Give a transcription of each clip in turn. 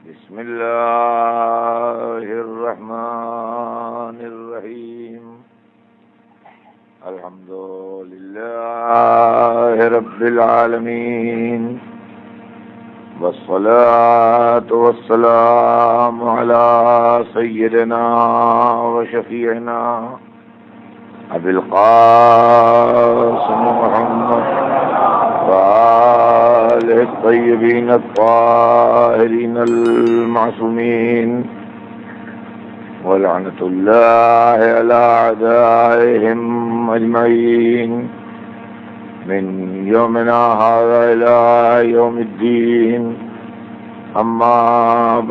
بسم اللہ الرحمن الرحیم الحمد للہ رب العالمین والصلاة والسلام علی سیدنا وشفیعنا ابی القاسم محمد وآلہ الطیبین الطاہرین المعصومین ولعنۃ اللہ علی اعدائہم اجمعین من یومنا ھذا الی یوم الدین اما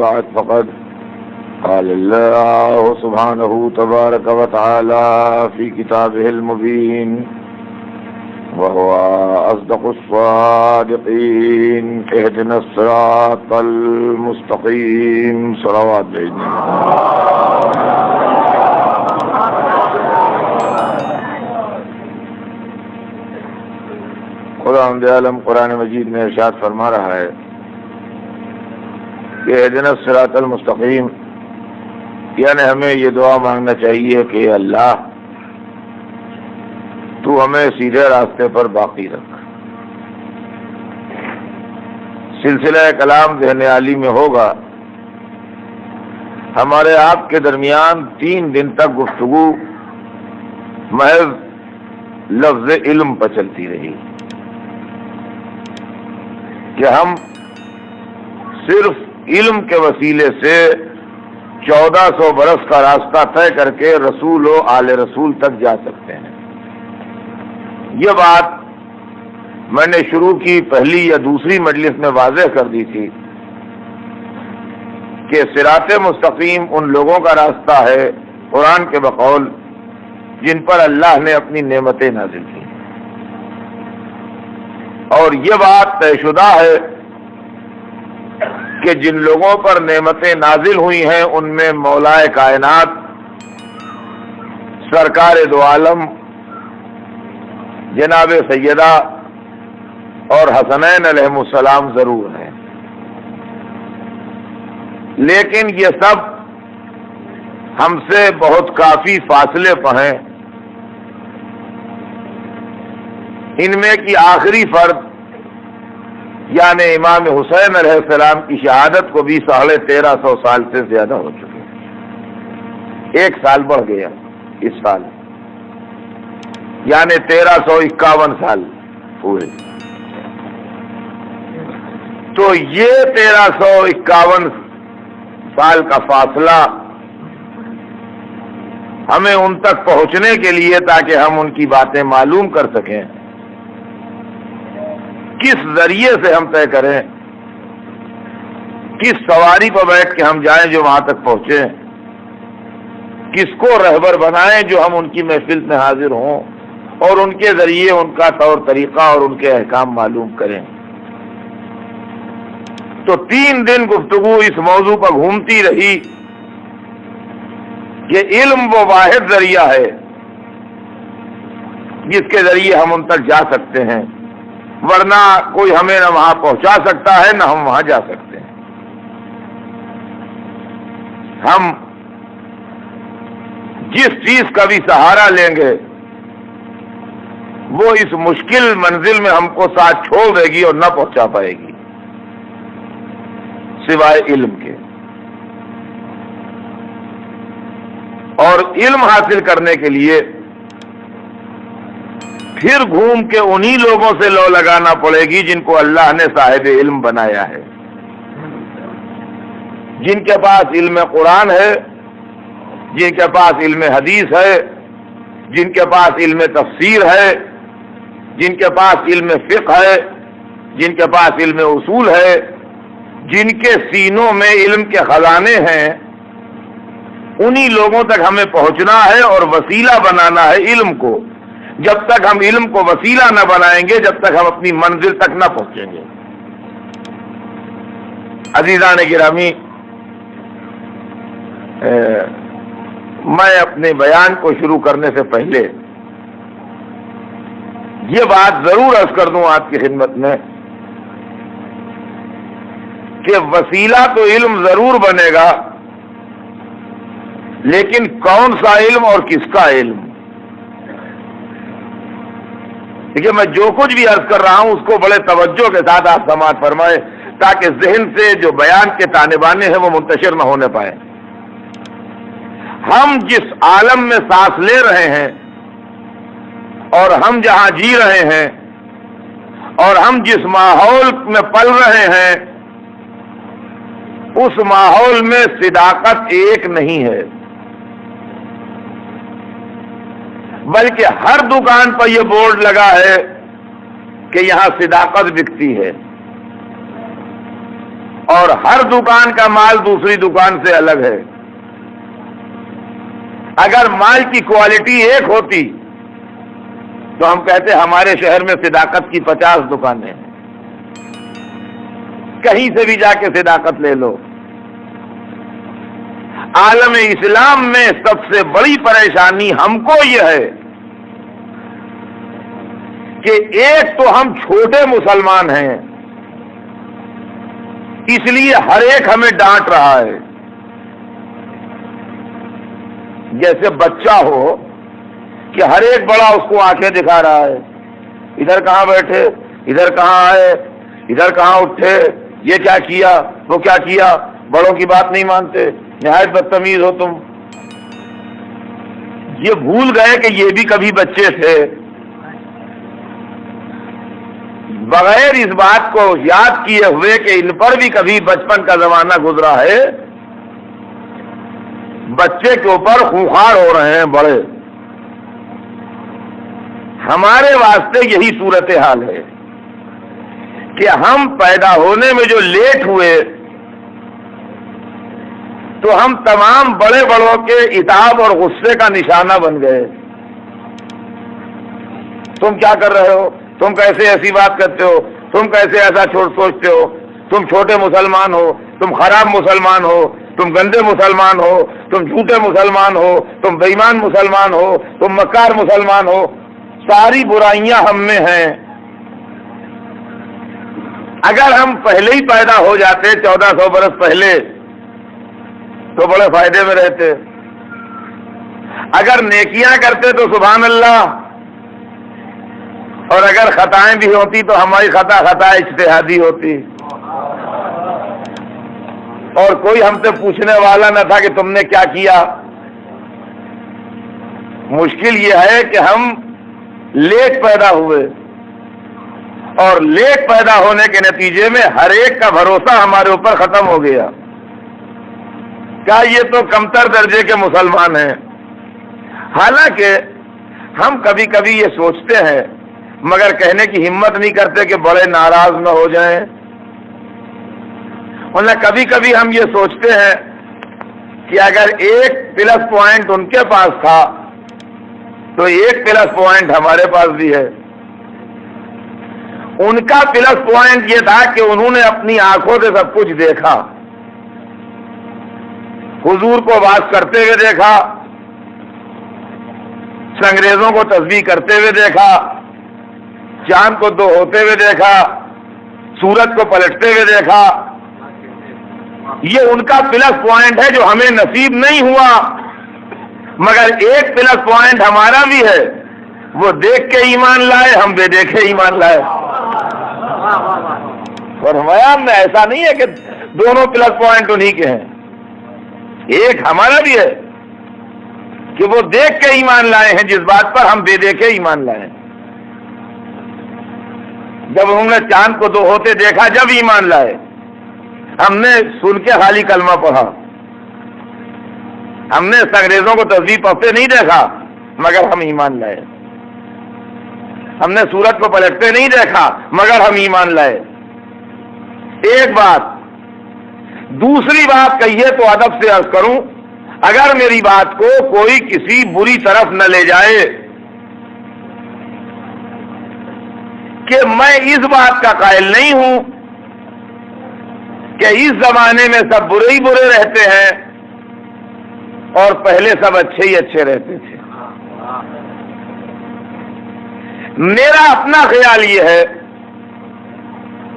بعد فقد قال اللہ سبحانہ تبارک وتعالی فی کتابہ المبین وهو أصدق الصادقين اهدنا الصراط المستقيم صلوات بإذن قرآن عالم قرآن مجید میں ارشاد فرما رہا ہے کہ اهدنا الصراط المستقيم، یعنی ہمیں یہ دعا مانگنا چاہیے کہ اللہ تو ہمیں سیدھے راستے پر باقی رکھ۔ سلسلہ کلام ذہن عالی میں ہوگا، ہمارے آپ کے درمیان 3 دن تک گفتگو محض لفظ علم پر چلتی رہی کہ ہم صرف علم کے وسیلے سے 1400 برس کا راستہ طے کر کے رسول و آل رسول تک جا سکتے ہیں۔ یہ بات میں نے شروع کی پہلی یا دوسری مجلس میں واضح کر دی تھی کہ صراط مستقیم ان لوگوں کا راستہ ہے قرآن کے بقول جن پر اللہ نے اپنی نعمتیں نازل کی، اور یہ بات طے شدہ ہے کہ جن لوگوں پر نعمتیں نازل ہوئی ہیں ان میں مولائے کائنات سرکار دو عالم جناب سیدہ اور حسنین علیہ السلام ضرور ہیں، لیکن یہ سب ہم سے بہت کافی فاصلے پر ہیں۔ ان میں کی آخری فرد یعنی امام حسین علیہ السلام کی شہادت کو بھی 1350 سال سے زیادہ ہو چکے ہیں، 1 سال بڑھ گیا اس سال، یعنی 1351 سال پورے۔ تو یہ 1351 سال کا فاصلہ ہمیں ان تک پہنچنے کے لیے تاکہ ہم ان کی باتیں معلوم کر سکیں، کس ذریعے سے ہم طے کریں، کس سواری پر بیٹھ کے ہم جائیں جو وہاں تک پہنچیں، کس کو رہبر بنائیں جو ہم ان کی محفل میں حاضر ہوں اور ان کے ذریعے ان کا طور طریقہ اور ان کے احکام معلوم کریں۔ تو 3 دن گفتگو اس موضوع پر گھومتی رہی کہ علم وہ واحد ذریعہ ہے جس کے ذریعے ہم ان تک جا سکتے ہیں، ورنہ کوئی ہمیں نہ وہاں پہنچا سکتا ہے نہ ہم وہاں جا سکتے ہیں۔ ہم جس چیز کا بھی سہارا لیں گے وہ اس مشکل منزل میں ہم کو ساتھ چھوڑ دے گی اور نہ پہنچا پائے گی سوائے علم کے۔ اور علم حاصل کرنے کے لیے پھر گھوم کے انہی لوگوں سے لو لگانا پڑے گی جن کو اللہ نے صاحب علم بنایا ہے، جن کے پاس علم قرآن ہے، جن کے پاس علم حدیث ہے، جن کے پاس علم تفسیر ہے، جن کے پاس علم فقہ ہے، جن کے پاس علم اصول ہے، جن کے سینوں میں علم کے خزانے ہیں، انہی لوگوں تک ہمیں پہنچنا ہے اور وسیلہ بنانا ہے علم کو۔ جب تک ہم علم کو وسیلہ نہ بنائیں گے جب تک ہم اپنی منزل تک نہ پہنچیں گے۔ عزیزان گرامی، میں اپنے بیان کو شروع کرنے سے پہلے یہ بات ضرور عرض کر دوں آپ کی خدمت میں کہ وسیلہ تو علم ضرور بنے گا، لیکن کون سا علم اور کس کا علم؟ دیکھیے میں جو کچھ بھی عرض کر رہا ہوں اس کو بڑے توجہ کے ساتھ آپ سماعت فرمائیں تاکہ ذہن سے جو بیان کے تانے بانے ہیں وہ منتشر نہ ہونے پائے۔ ہم جس عالم میں سانس لے رہے ہیں اور ہم جہاں جی رہے ہیں اور ہم جس ماحول میں پل رہے ہیں اس ماحول میں صداقت ایک نہیں ہے، بلکہ ہر دکان پر یہ بورڈ لگا ہے کہ یہاں صداقت بکتی ہے، اور ہر دکان کا مال دوسری دکان سے الگ ہے۔ اگر مال کی کوالٹی ایک ہوتی تو ہم کہتے ہمارے شہر میں صداقت کی 50 دکانیں ہیں، کہیں سے بھی جا کے صداقت لے لو۔ عالم اسلام میں سب سے بڑی پریشانی ہم کو یہ ہے کہ ایک تو ہم چھوٹے مسلمان ہیں، اس لیے ہر ایک ہمیں ڈانٹ رہا ہے۔ جیسے بچہ ہو کہ ہر ایک بڑا اس کو آنکھیں دکھا رہا ہے، ادھر کہاں بیٹھے، ادھر کہاں آئے، ادھر کہاں اٹھے، یہ کیا کیا، وہ کیا کیا، بڑوں کی بات نہیں مانتے، نہایت بدتمیز ہو تم۔ یہ بھول گئے کہ یہ بھی کبھی بچے تھے، بغیر اس بات کو یاد کیے ہوئے کہ ان پر بھی کبھی بچپن کا زمانہ گزرا ہے، بچے کے اوپر خونخوار ہو رہے ہیں بڑے۔ ہمارے واسطے یہی صورتحال ہے کہ ہم پیدا ہونے میں جو لیٹ ہوئے تو ہم تمام بڑے بڑوں کے عتاب اور غصے کا نشانہ بن گئے۔ تم کیا کر رہے ہو، تم کیسے ایسی بات کرتے ہو، تم کیسے ایسا سوچتے ہو، تم چھوٹے مسلمان ہو، تم خراب مسلمان ہو، تم گندے مسلمان ہو، تم جھوٹے مسلمان ہو، تم بے ایمان مسلمان ہو، تم مکار مسلمان ہو۔ ساری برائیاں ہم میں ہیں۔ اگر ہم پہلے ہی پیدا ہو جاتے 1400 برس پہلے تو بڑے فائدے میں رہتے۔ اگر نیکیاں کرتے تو سبحان اللہ، اور اگر خطائیں بھی ہوتی تو ہماری خطا اجتہادی ہوتی، اور کوئی ہم سے پوچھنے والا نہ تھا کہ تم نے کیا کیا۔ مشکل یہ ہے کہ ہم لیٹ پیدا ہوئے، اور لیٹ پیدا ہونے کے نتیجے میں ہر ایک کا بھروسہ ہمارے اوپر ختم ہو گیا۔ کیا یہ تو کمتر درجے کے مسلمان ہیں؟ حالانکہ ہم کبھی کبھی یہ سوچتے ہیں مگر کہنے کی ہمت نہیں کرتے کہ بڑے ناراض نہ ہو جائیں، ورنہ کبھی کبھی ہم یہ سوچتے ہیں کہ اگر ایک پلس پوائنٹ ان کے پاس تھا تو ایک پلس پوائنٹ ہمارے پاس بھی ہے۔ ان کا پلس پوائنٹ یہ تھا کہ انہوں نے اپنی آنکھوں سے سب کچھ دیکھا، حضور کو واز کرتے ہوئے دیکھا، انگریزوں کو تسبیح کرتے ہوئے دیکھا، چاند کو دو ہوتے ہوئے دیکھا، سورج کو پلٹتے ہوئے دیکھا۔ یہ ان کا پلس پوائنٹ ہے جو ہمیں نصیب نہیں ہوا، مگر ایک پلس پوائنٹ ہمارا بھی ہے، وہ دیکھ کے ایمان لائے، ہم بے دیکھے ایمان لائے۔ اور ہمارا ایسا نہیں ہے کہ دونوں پلس پوائنٹ انہی کے ہیں، ایک ہمارا بھی ہے کہ وہ دیکھ کے ایمان لائے ہیں جس بات پر ہم بے دیکھے ایمان لائے۔ جب انہوں نے چاند کو دو ہوتے دیکھا جب ایمان لائے، ہم نے سن کے خالی کلمہ پڑھا، ہم نے انگریزوں کو تسبیح پڑھتے نہیں دیکھا مگر ہم ایمان لائے، ہم نے سورج کو پلٹتے نہیں دیکھا مگر ہم ایمان لائے۔ ایک بات، دوسری بات کہیے تو ادب سے عرض کروں، اگر میری بات کو کوئی کسی بری طرف نہ لے جائے کہ میں اس بات کا قائل نہیں ہوں کہ اس زمانے میں سب برے ہی برے رہتے ہیں اور پہلے سب اچھے ہی اچھے رہتے تھے۔ میرا اپنا خیال یہ ہے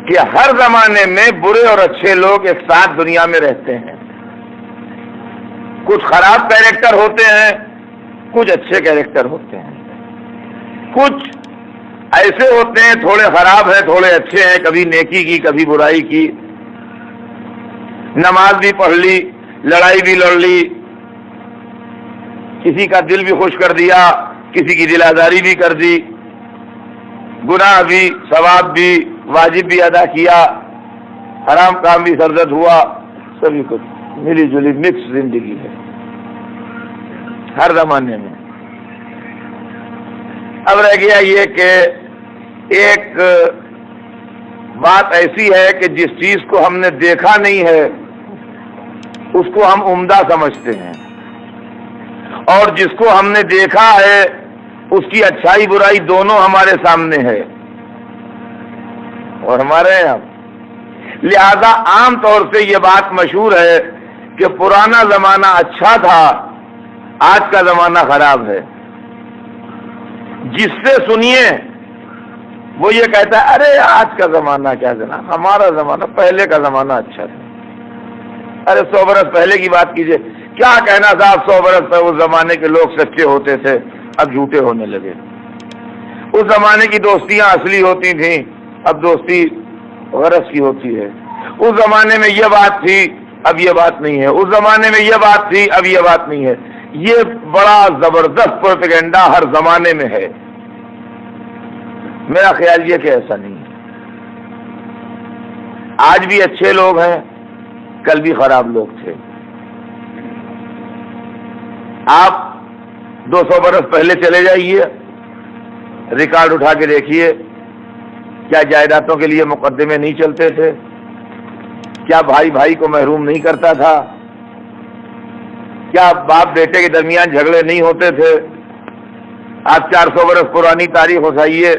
کہ ہر زمانے میں برے اور اچھے لوگ ایک ساتھ دنیا میں رہتے ہیں. کچھ خراب کیریکٹر ہوتے ہیں، کچھ اچھے کیریکٹر ہوتے ہیں، کچھ ایسے ہوتے ہیں تھوڑے خراب ہیں تھوڑے اچھے ہیں، کبھی نیکی کی کبھی برائی کی، نماز بھی پڑھ لی، لڑائی بھی لڑ لی، کسی کا دل بھی خوش کر دیا، کسی کی دل آزاری بھی کر دی، گناہ بھی، ثواب بھی، واجب بھی ادا کیا، حرام کام بھی سرزد ہوا، سبھی کچھ ملی جلی مکس زندگی ہے ہر زمانے میں. اب رہ گیا یہ کہ ایک بات ایسی ہے کہ جس چیز کو ہم نے دیکھا نہیں ہے اس کو ہم عمدہ سمجھتے ہیں، اور جس کو ہم نے دیکھا ہے اس کی اچھائی برائی دونوں ہمارے سامنے ہے اور ہمارے یہاں. لہذا عام طور سے یہ بات مشہور ہے کہ پرانا زمانہ اچھا تھا، آج کا زمانہ خراب ہے. جس سے سنیے وہ یہ کہتا ہے ارے آج کا زمانہ کیا جناب، ہمارا زمانہ پہلے کا زمانہ اچھا تھا. ارے 100 برس پہلے کی بات کیجئے، کیا کہنا صاحب 100 برس پہ اس زمانے کے لوگ سچے ہوتے تھے، اب جھوٹے ہونے لگے. اس زمانے کی دوستیاں اصلی ہوتی تھیں، اب دوستی غرض کی ہوتی ہے. اس زمانے میں یہ بات تھی، اب یہ بات نہیں ہے. اس زمانے میں یہ بات تھی، اب یہ بات نہیں ہے. یہ بڑا زبردست پروپیگنڈا ہر زمانے میں ہے. میرا خیال یہ کہ ایسا نہیں ہے. آج بھی اچھے لوگ ہیں، کل بھی خراب لوگ تھے. آپ 200 برس پہلے چلے جائیے، ریکارڈ اٹھا کے دیکھیے، کیا جائیدادوں کے لیے مقدمے نہیں چلتے تھے؟ کیا بھائی بھائی کو محروم نہیں کرتا تھا؟ کیا باپ بیٹے کے درمیان جھگڑے نہیں ہوتے تھے؟ آپ 400 برس پرانی تاریخ اٹھائیے،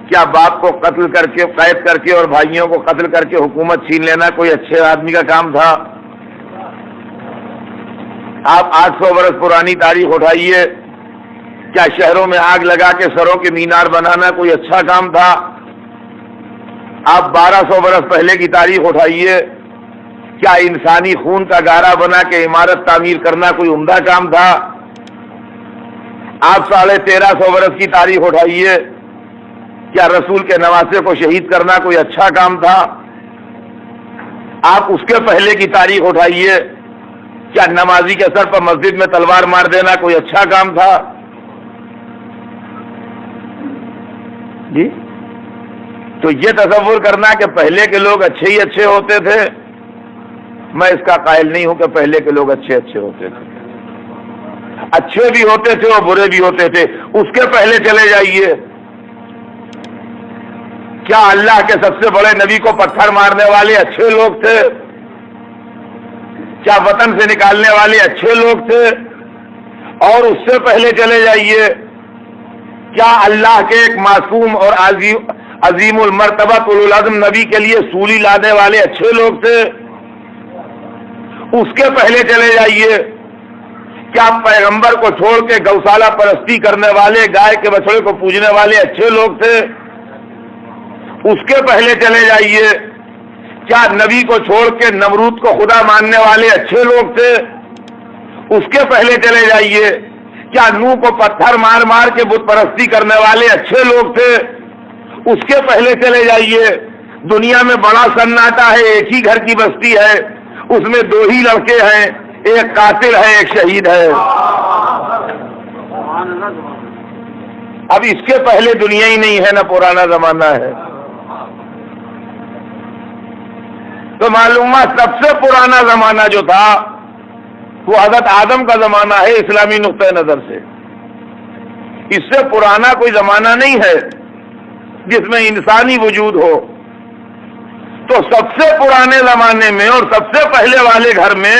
کیا باپ کو قتل کر کے، قید کر کے اور بھائیوں کو قتل کر کے حکومت چھین لینا کوئی اچھے آدمی کا کام تھا؟ آپ 800 برس پرانی تاریخ اٹھائیے، کیا شہروں میں آگ لگا کے سروں کے مینار بنانا کوئی اچھا کام تھا؟ آپ 1200 برس پہلے کی تاریخ اٹھائیے، کیا انسانی خون کا گارا بنا کے عمارت تعمیر کرنا کوئی عمدہ کام تھا؟ آپ 1350 برس کی تاریخ اٹھائیے، کیا رسول کے نواسے کو شہید کرنا کوئی اچھا کام تھا؟ آپ اس کے پہلے کی تاریخ اٹھائیے، کیا نمازی کے سر پر مسجد میں تلوار مار دینا کوئی اچھا کام تھا؟ جی تو یہ تصور کرنا کہ پہلے کے لوگ اچھے ہی اچھے ہوتے تھے، میں اس کا قائل نہیں ہوں کہ پہلے کے لوگ اچھے اچھے ہوتے تھے. اچھے بھی ہوتے تھے اور برے بھی ہوتے تھے. اس کے پہلے چلے جائیے، کیا اللہ کے سب سے بڑے نبی کو پتھر مارنے والے اچھے لوگ تھے؟ کیا وطن سے نکالنے والے اچھے لوگ تھے؟ اور اس سے پہلے چلے جائیے، کیا اللہ کے ایک معصوم اور عظیم المرتبہ اولو العزم نبی کے لیے سولی لانے والے اچھے لوگ تھے؟ اس کے پہلے چلے جائیے، کیا پیغمبر کو چھوڑ کے گوشالہ پرستی کرنے والے، گائے کے بچڑے کو پوجنے والے اچھے لوگ تھے؟ اس کے پہلے چلے جائیے، کیا نبی کو چھوڑ کے نمرود کو خدا ماننے والے اچھے لوگ تھے؟ اس کے پہلے چلے جائیے، کیا نوح کو پتھر مار مار کے بت پرستی کرنے والے اچھے لوگ تھے؟ اس کے پہلے چلے جائیے، دنیا میں بڑا سناٹا ہے، ایک ہی گھر کی بستی ہے، اس میں 2 ہی لڑکے ہیں، ایک قاتل ہے ایک شہید ہے. اب اس کے پہلے دنیا ہی نہیں ہے، نہ پرانا زمانہ ہے. تو معلوم ہوا سب سے پرانا زمانہ جو تھا وہ حضرت آدم کا زمانہ ہے اسلامی نقطۂ نظر سے. اس سے پرانا کوئی زمانہ نہیں ہے جس میں انسانی وجود ہو. تو سب سے پرانے زمانے میں اور سب سے پہلے والے گھر میں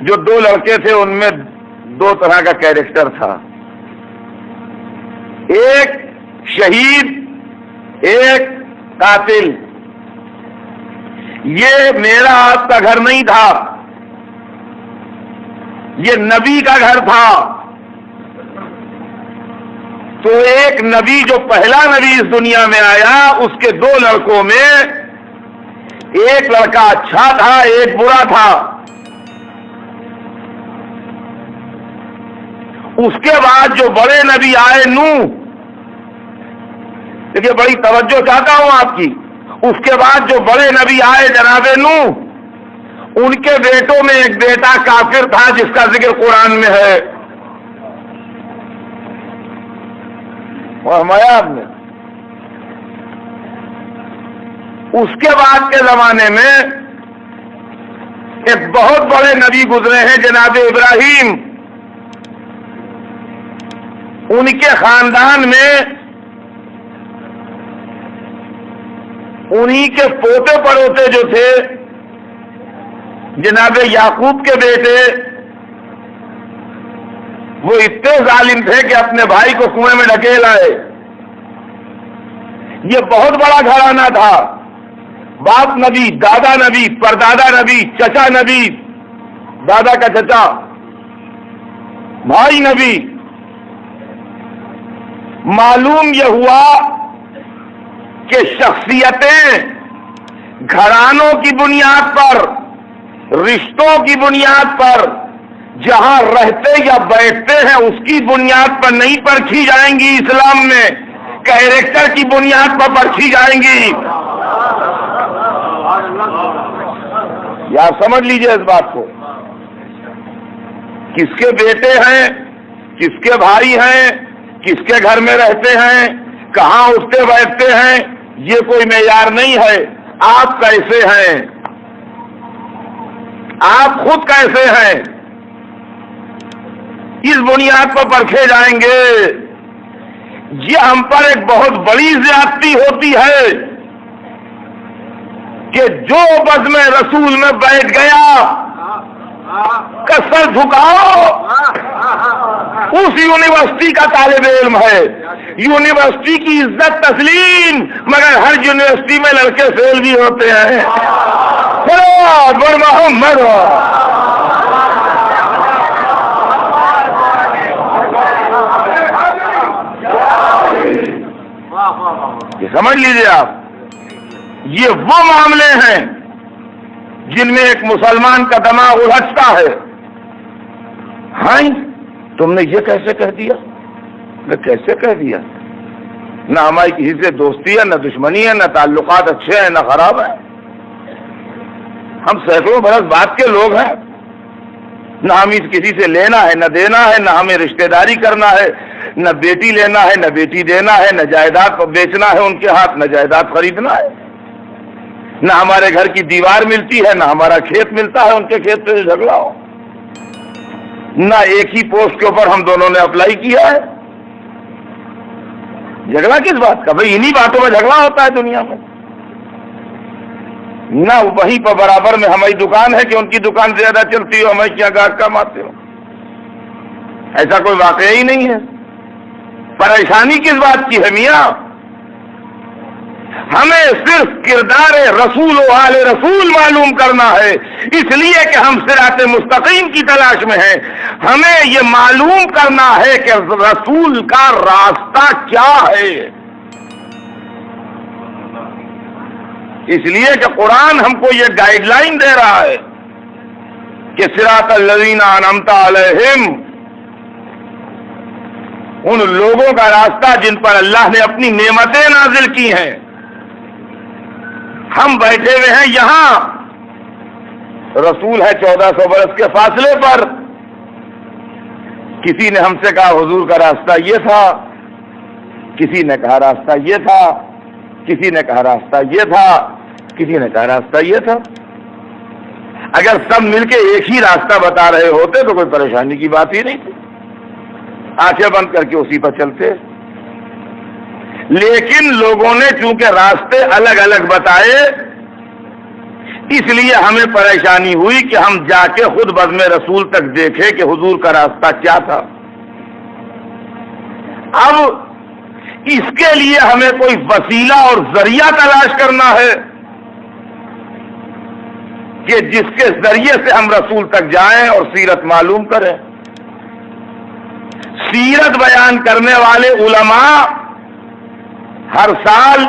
جو 2 لڑکے تھے ان میں 2 طرح کا کیریکٹر تھا، ایک شہید، ایک قاتل. یہ میرا آپ کا گھر نہیں تھا، یہ نبی کا گھر تھا. تو ایک نبی جو پہلا نبی اس دنیا میں آیا، اس کے دو لڑکوں میں ایک لڑکا اچھا تھا، ایک برا تھا۔ اس کے بعد جو بڑے نبی آئے نوح، دیکھیے بڑی توجہ چاہتا ہوں آپ کی، اس کے بعد جو بڑے نبی آئے جناب نوح، ان کے بیٹوں میں ایک بیٹا کافر تھا جس کا ذکر قرآن میں ہے۔ فرمایا آپ نے اس کے بعد کے زمانے میں ایک بہت بڑے نبی گزرے ہیں جناب ابراہیم، ان کے خاندان میں انہی کے پوتے پڑوتے جو تھے جناب یعقوب کے بیٹے، وہ اتنے ظالم تھے کہ اپنے بھائی کو کنویں میں ڈھکیل آئے۔ یہ بہت بڑا گھرانہ تھا، باپ نبی، دادا نبی، پردادا نبی، چچا نبی، دادا کا چچا، بھائی نبی۔ معلوم یہ ہوا کہ شخصیتیں گھرانوں کی بنیاد پر، رشتوں کی بنیاد پر، جہاں رہتے یا بیٹھتے ہیں اس کی بنیاد پر نہیں پرکھی جائیں گی، اسلام میں کیریکٹر کی بنیاد پر پرکھی جائیں گی۔ یا سمجھ لیجئے اس بات کو، کس کے بیٹے ہیں، کس کے بھائی ہیں، کس کے گھر میں رہتے ہیں، کہاں اٹھتے بیٹھتے ہیں، یہ کوئی معیار نہیں ہے۔ آپ کیسے ہیں، آپ خود کیسے ہیں، اس بنیاد پر پرکھے جائیں گے۔ یہ ہم پر ایک بہت بڑی زیادتی ہوتی ہے کہ جو بزم رسول میں بیٹھ گیا کسر جھکاؤ، اس یونیورسٹی کا طالب علم ہے، یونیورسٹی کی عزت تسلیم، مگر ہر یونیورسٹی میں لڑکے فیل بھی ہوتے ہیں۔ بر محمد یہ سمجھ لیجیے آپ، یہ وہ معاملے ہیں جن میں ایک مسلمان کا دماغ الجھتا ہے۔ ہاں تم نے یہ کیسے کہہ دیا، میں کیسے کہہ دیا؟ نہ ہماری کسی سے دوستی ہے، نہ دشمنی ہے، نہ تعلقات اچھے ہیں نہ خراب ہیں، ہم سینکڑوں برس بعد کے لوگ ہیں، نہ ہمیں کسی سے لینا ہے نہ دینا ہے، نہ ہمیں رشتہ داری کرنا ہے، نہ بیٹی لینا ہے نہ بیٹی دینا ہے، نہ جائیداد بیچنا ہے ان کے ہاتھ، نہ جائیداد خریدنا ہے، نہ ہمارے گھر کی دیوار ملتی ہے، نہ ہمارا کھیت ملتا ہے ان کے کھیت سے جھگڑا ہو، نہ ایک ہی پوسٹ کے اوپر ہم دونوں نے اپلائی کیا ہے۔ جھگڑا کس بات کا؟ بھئی انہی باتوں میں جھگڑا ہوتا ہے دنیا میں۔ نہ وہیں پر برابر میں ہماری دکان ہے کہ ان کی دکان زیادہ چلتی ہو، ہمیں کیا گاہک کم آتے ہو، ایسا کوئی واقعہ ہی نہیں ہے۔ پریشانی کس بات کی ہے میاں؟ ہمیں صرف کردار رسول و آل رسول معلوم کرنا ہے، اس لیے کہ ہم صراط مستقیم کی تلاش میں ہیں۔ ہمیں یہ معلوم کرنا ہے کہ رسول کا راستہ کیا ہے، اس لیے کہ قرآن ہم کو یہ گائیڈ لائن دے رہا ہے کہ صراط الذین انعمت علیہم، ان لوگوں کا راستہ جن پر اللہ نے اپنی نعمتیں نازل کی ہیں۔ ہم بیٹھے ہوئے ہیں یہاں، رسول ہے 1400 برس کے فاصلے پر، کسی نے ہم سے کہا حضور کا راستہ یہ تھا، کسی نے کہا راستہ یہ تھا، کسی نے کہا راستہ یہ تھا، کسی نے کہا راستہ یہ تھا۔ اگر سب مل کے ایک ہی راستہ بتا رہے ہوتے تو کوئی پریشانی کی بات ہی نہیں تھی، آنکھیں بند کر کے اسی پر چلتے۔ لیکن لوگوں نے چونکہ راستے الگ الگ بتائے، اس لیے ہمیں پریشانی ہوئی کہ ہم جا کے خود بزم رسول تک دیکھے کہ حضور کا راستہ کیا تھا۔ اب اس کے لیے ہمیں کوئی وسیلہ اور ذریعہ تلاش کرنا ہے کہ جس کے ذریعے سے ہم رسول تک جائیں اور سیرت معلوم کریں۔ سیرت بیان کرنے والے علماء ہر سال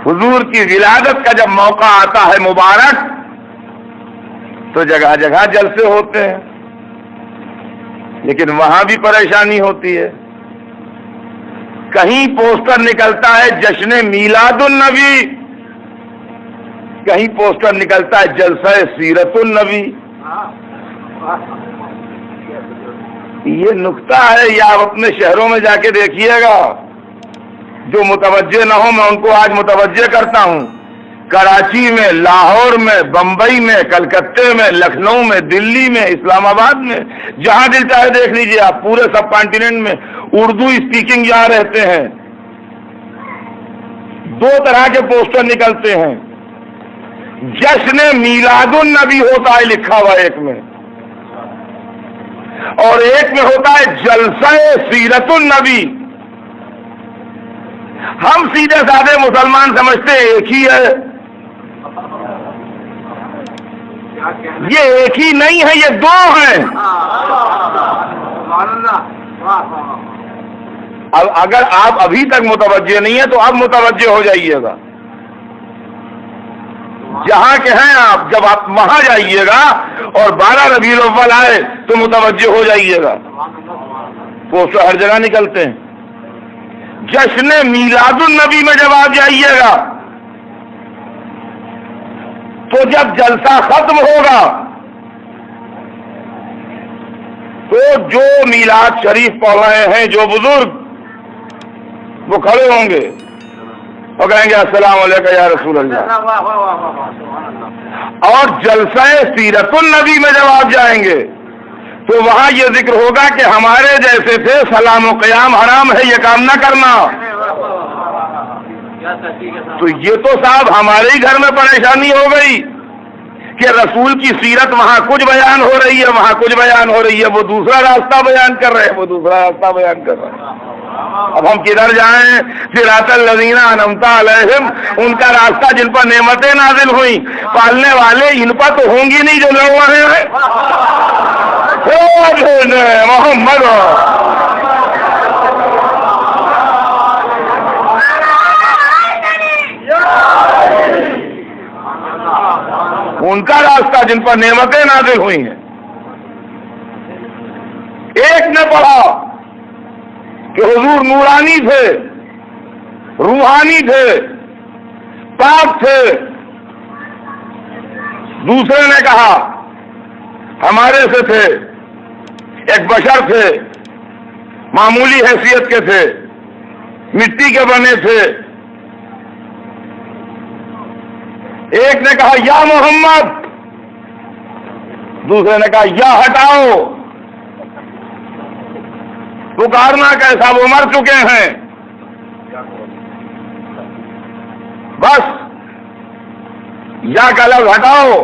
حضور کی ولادت کا جب موقع آتا ہے مبارک تو جگہ جگہ جلسے ہوتے ہیں، لیکن وہاں بھی پریشانی ہوتی ہے۔ کہیں پوسٹر نکلتا ہے جشن میلاد النبی، کہیں پوسٹر نکلتا ہے جلسہ سیرت النبی۔ یہ نکتہ ہے، یا آپ اپنے شہروں میں جا کے دیکھیے گا، جو متوجہ نہ ہو میں ان کو آج متوجہ کرتا ہوں۔ کراچی میں، لاہور میں، بمبئی میں، کلکتے میں، لکھنؤ میں، دلی میں، اسلام آباد میں، جہاں دل چاہے دیکھ لیجیے آپ، پورے سب کانٹیننٹ میں اردو اسپیکنگ جہاں رہتے ہیں، دو طرح کے پوسٹر نکلتے ہیں۔ جشن میلاد النبی ہوتا ہے لکھا ہوا ایک میں، اور ایک میں ہوتا ہے جلسہ سیرت النبی۔ ہم سیدھے سادے مسلمان سمجھتے ہیں ایک ہی ہے، یہ ایک ہی نہیں ہے، یہ دو ہیں۔ اب اگر آپ ابھی تک متوجہ نہیں ہیں تو اب متوجہ ہو جائیے گا۔ جہاں کے ہیں آپ، جب آپ وہاں جائیے گا اور 12 ربیع الاول آئے تو متوجہ ہو جائیے گا، پوسٹر ہر جگہ نکلتے ہیں۔ جشن میلاد النبی میں جب آپ جائیے گا تو جب جلسہ ختم ہوگا تو جو میلاد شریف پڑھ رہے ہیں جو بزرگ، وہ کھڑے ہوں گے اور کہیں گے السلام علیکم یا رسول اللہ۔ اور جلسہ سیرت النبی میں جب آپ جائیں گے تو وہاں یہ ذکر ہوگا کہ ہمارے جیسے تھے، سلام و قیام حرام ہے، یہ کام نہ کرنا۔ تو یہ تو صاحب ہمارے ہی گھر میں پریشانی ہو گئی کہ رسول کی سیرت وہاں کچھ بیان ہو رہی ہے، وہاں کچھ بیان ہو رہی ہے، وہ دوسرا راستہ بیان کر رہے ہیں، وہ دوسرا راستہ بیان کر رہے ہیں۔ اب ہم کدھر جائیں؟ صراط الذین انعمت علیہم، ان کا راستہ جن پر نعمتیں نازل ہوئیں، پالنے والے ان پر تو ہوں گی نہیں جو لوگ وہاں ہیں۔ محمد ان کا راستہ جن پر نعمتیں نازل ہوئی ہیں۔ ایک نے پڑھا کہ حضور نورانی تھے، روحانی تھے، پاک تھے۔ دوسرے نے کہا ہمارے سے تھے، ایک بشر تھے، معمولی حیثیت کے تھے، مٹی کے بنے تھے۔ ایک نے کہا یا محمد، دوسرے نے کہا یا ہٹاؤ، پکارنا کیسا، وہ مر چکے ہیں۔ بس یا کا لفظ ہٹاؤ،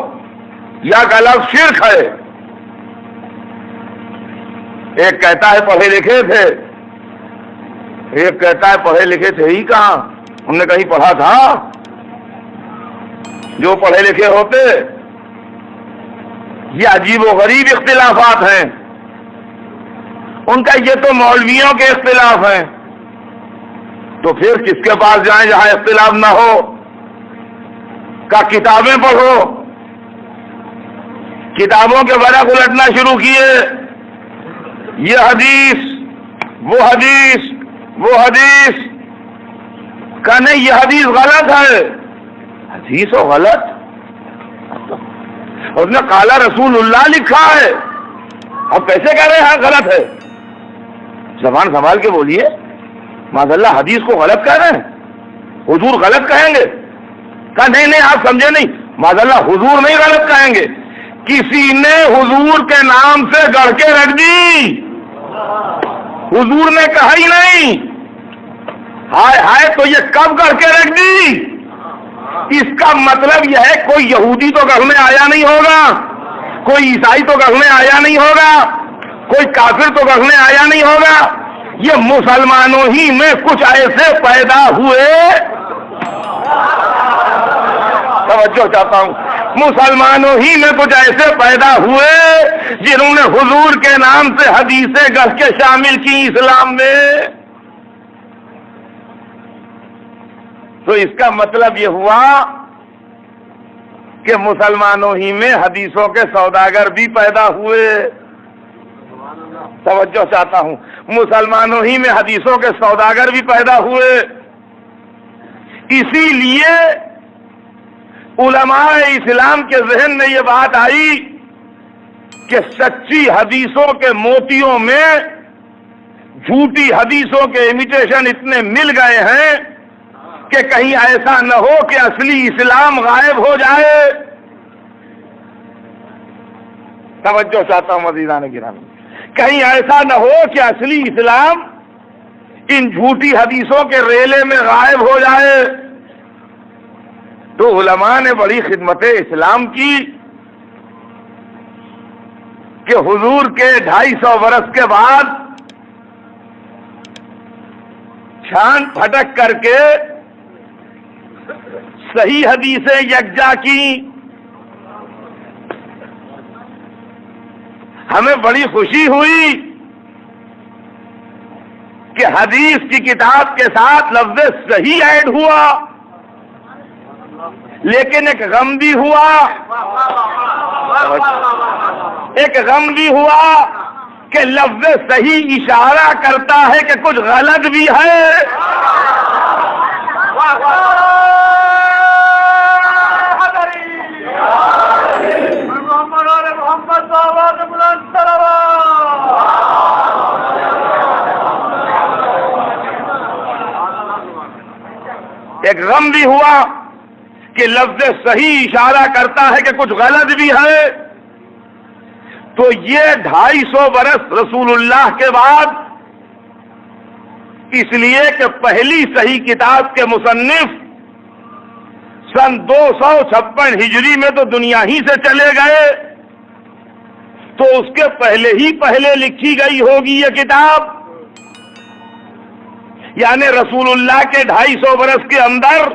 یا کا لفظ شرک ہے۔ ایک کہتا ہے پڑھے لکھے تھے، ایک کہتا ہے پڑھے لکھے تھے ہی کہاں، ہم نے کہیں پڑھا تھا؟ جو پڑھے لکھے ہوتے، یہ عجیب و غریب اختلافات ہیں ان کا، یہ تو مولویوں کے اختلاف ہیں، تو پھر کس کے پاس جائیں جہاں اختلاف نہ ہو؟ کا کتابیں پڑھو، کتابوں کے برق الٹنا شروع کیے، یہ حدیث، وہ حدیث، وہ حدیث، کہ نہیں یہ حدیث غلط ہے، حدیث و غلط، اس نے قال رسول اللہ لکھا ہے، اب کیسے کہہ رہے ہیں غلط ہے؟ زبان سنبھال کے بولیے، معاذ اللہ حدیث کو غلط کہہ رہے ہیں، حضور غلط کہیں گے؟ کہا نہیں نہیں آپ سمجھے نہیں، معاذ اللہ حضور نہیں غلط کہیں گے، کسی نے حضور کے نام سے گڑھ کے رکھ دی، حضور نے کہا ہی نہیں، ہائے ہائے تو یہ کب گڑھ کے رکھ دی؟ اس کا مطلب یہ ہے کوئی یہودی تو گھر میں آیا نہیں ہوگا، کوئی عیسائی تو گھر میں آیا نہیں ہوگا، کوئی کافر تو گھر میں آیا نہیں ہوگا، یہ مسلمانوں ہی میں کچھ ایسے پیدا ہوئے، توجہ چاہتا ہوں، مسلمانوں ہی میں کچھ ایسے پیدا ہوئے جنہوں نے حضور کے نام سے حدیثیں گڑھ کے شامل کی اسلام میں. تو اس کا مطلب یہ ہوا کہ مسلمانوں ہی میں حدیثوں کے سوداگر بھی پیدا ہوئے. توجہ چاہتا ہوں, مسلمانوں ہی میں حدیثوں کے سوداگر بھی پیدا ہوئے. اسی لیے علماء اسلام کے ذہن میں یہ بات آئی کہ سچی حدیثوں کے موتیوں میں جھوٹی حدیثوں کے امیٹیشن اتنے مل گئے ہیں کہ کہیں ایسا نہ ہو کہ اصلی اسلام غائب ہو جائے. توجہ چاہتا ہوں عزیزان گرامی, کہیں ایسا نہ ہو کہ اصلی اسلام ان جھوٹی حدیثوں کے ریلے میں غائب ہو جائے. تو علماء نے بڑی خدمت اسلام کی کہ حضور کے 250 برس کے بعد چھان پھٹک کر کے صحیح حدیثیں یکجا کی. ہمیں بڑی خوشی ہوئی کہ حدیث کی کتاب کے ساتھ لفظ صحیح ایڈ ہوا, لیکن ایک غم بھی ہوا, کہ لفظ صحیح اشارہ کرتا ہے کہ کچھ غلط بھی ہے. ایک غم بھی ہوا کہ لفظ صحیح اشارہ کرتا ہے کہ کچھ غلط بھی ہے. تو یہ 250 برس رسول اللہ کے بعد, اس لیے کہ پہلی صحیح کتاب کے مصنف سن 256 ہجری میں تو دنیا ہی سے چلے گئے, تو اس کے پہلے ہی پہلے لکھی گئی ہوگی یہ کتاب. یعنی رسول اللہ کے 250 برس کے اندر,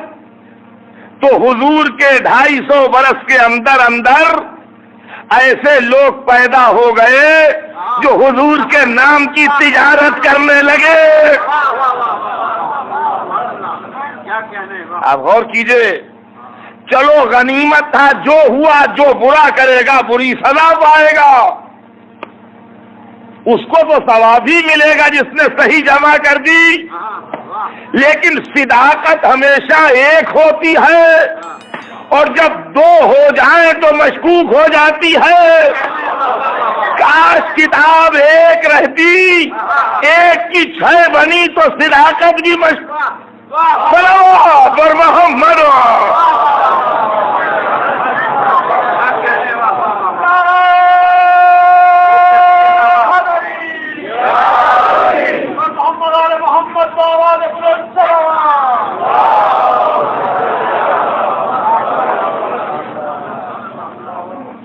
تو حضور کے 250 برس کے اندر ایسے لوگ پیدا ہو گئے جو حضور کے نام کی تجارت کرنے لگے. آپ غور کیجئے, چلو غنیمت تھا, جو ہوا, جو برا کرے گا بری سزا پائے گا, اس کو تو ثواب ہی ملے گا جس نے صحیح جمع کر دی. لیکن صداقت ہمیشہ ایک ہوتی ہے, اور جب دو ہو جائیں تو مشکوک ہو جاتی ہے. کاش کتاب ایک رہتی, ایک کی 6 بنی تو صداقت بھی مشکوک. پر محمد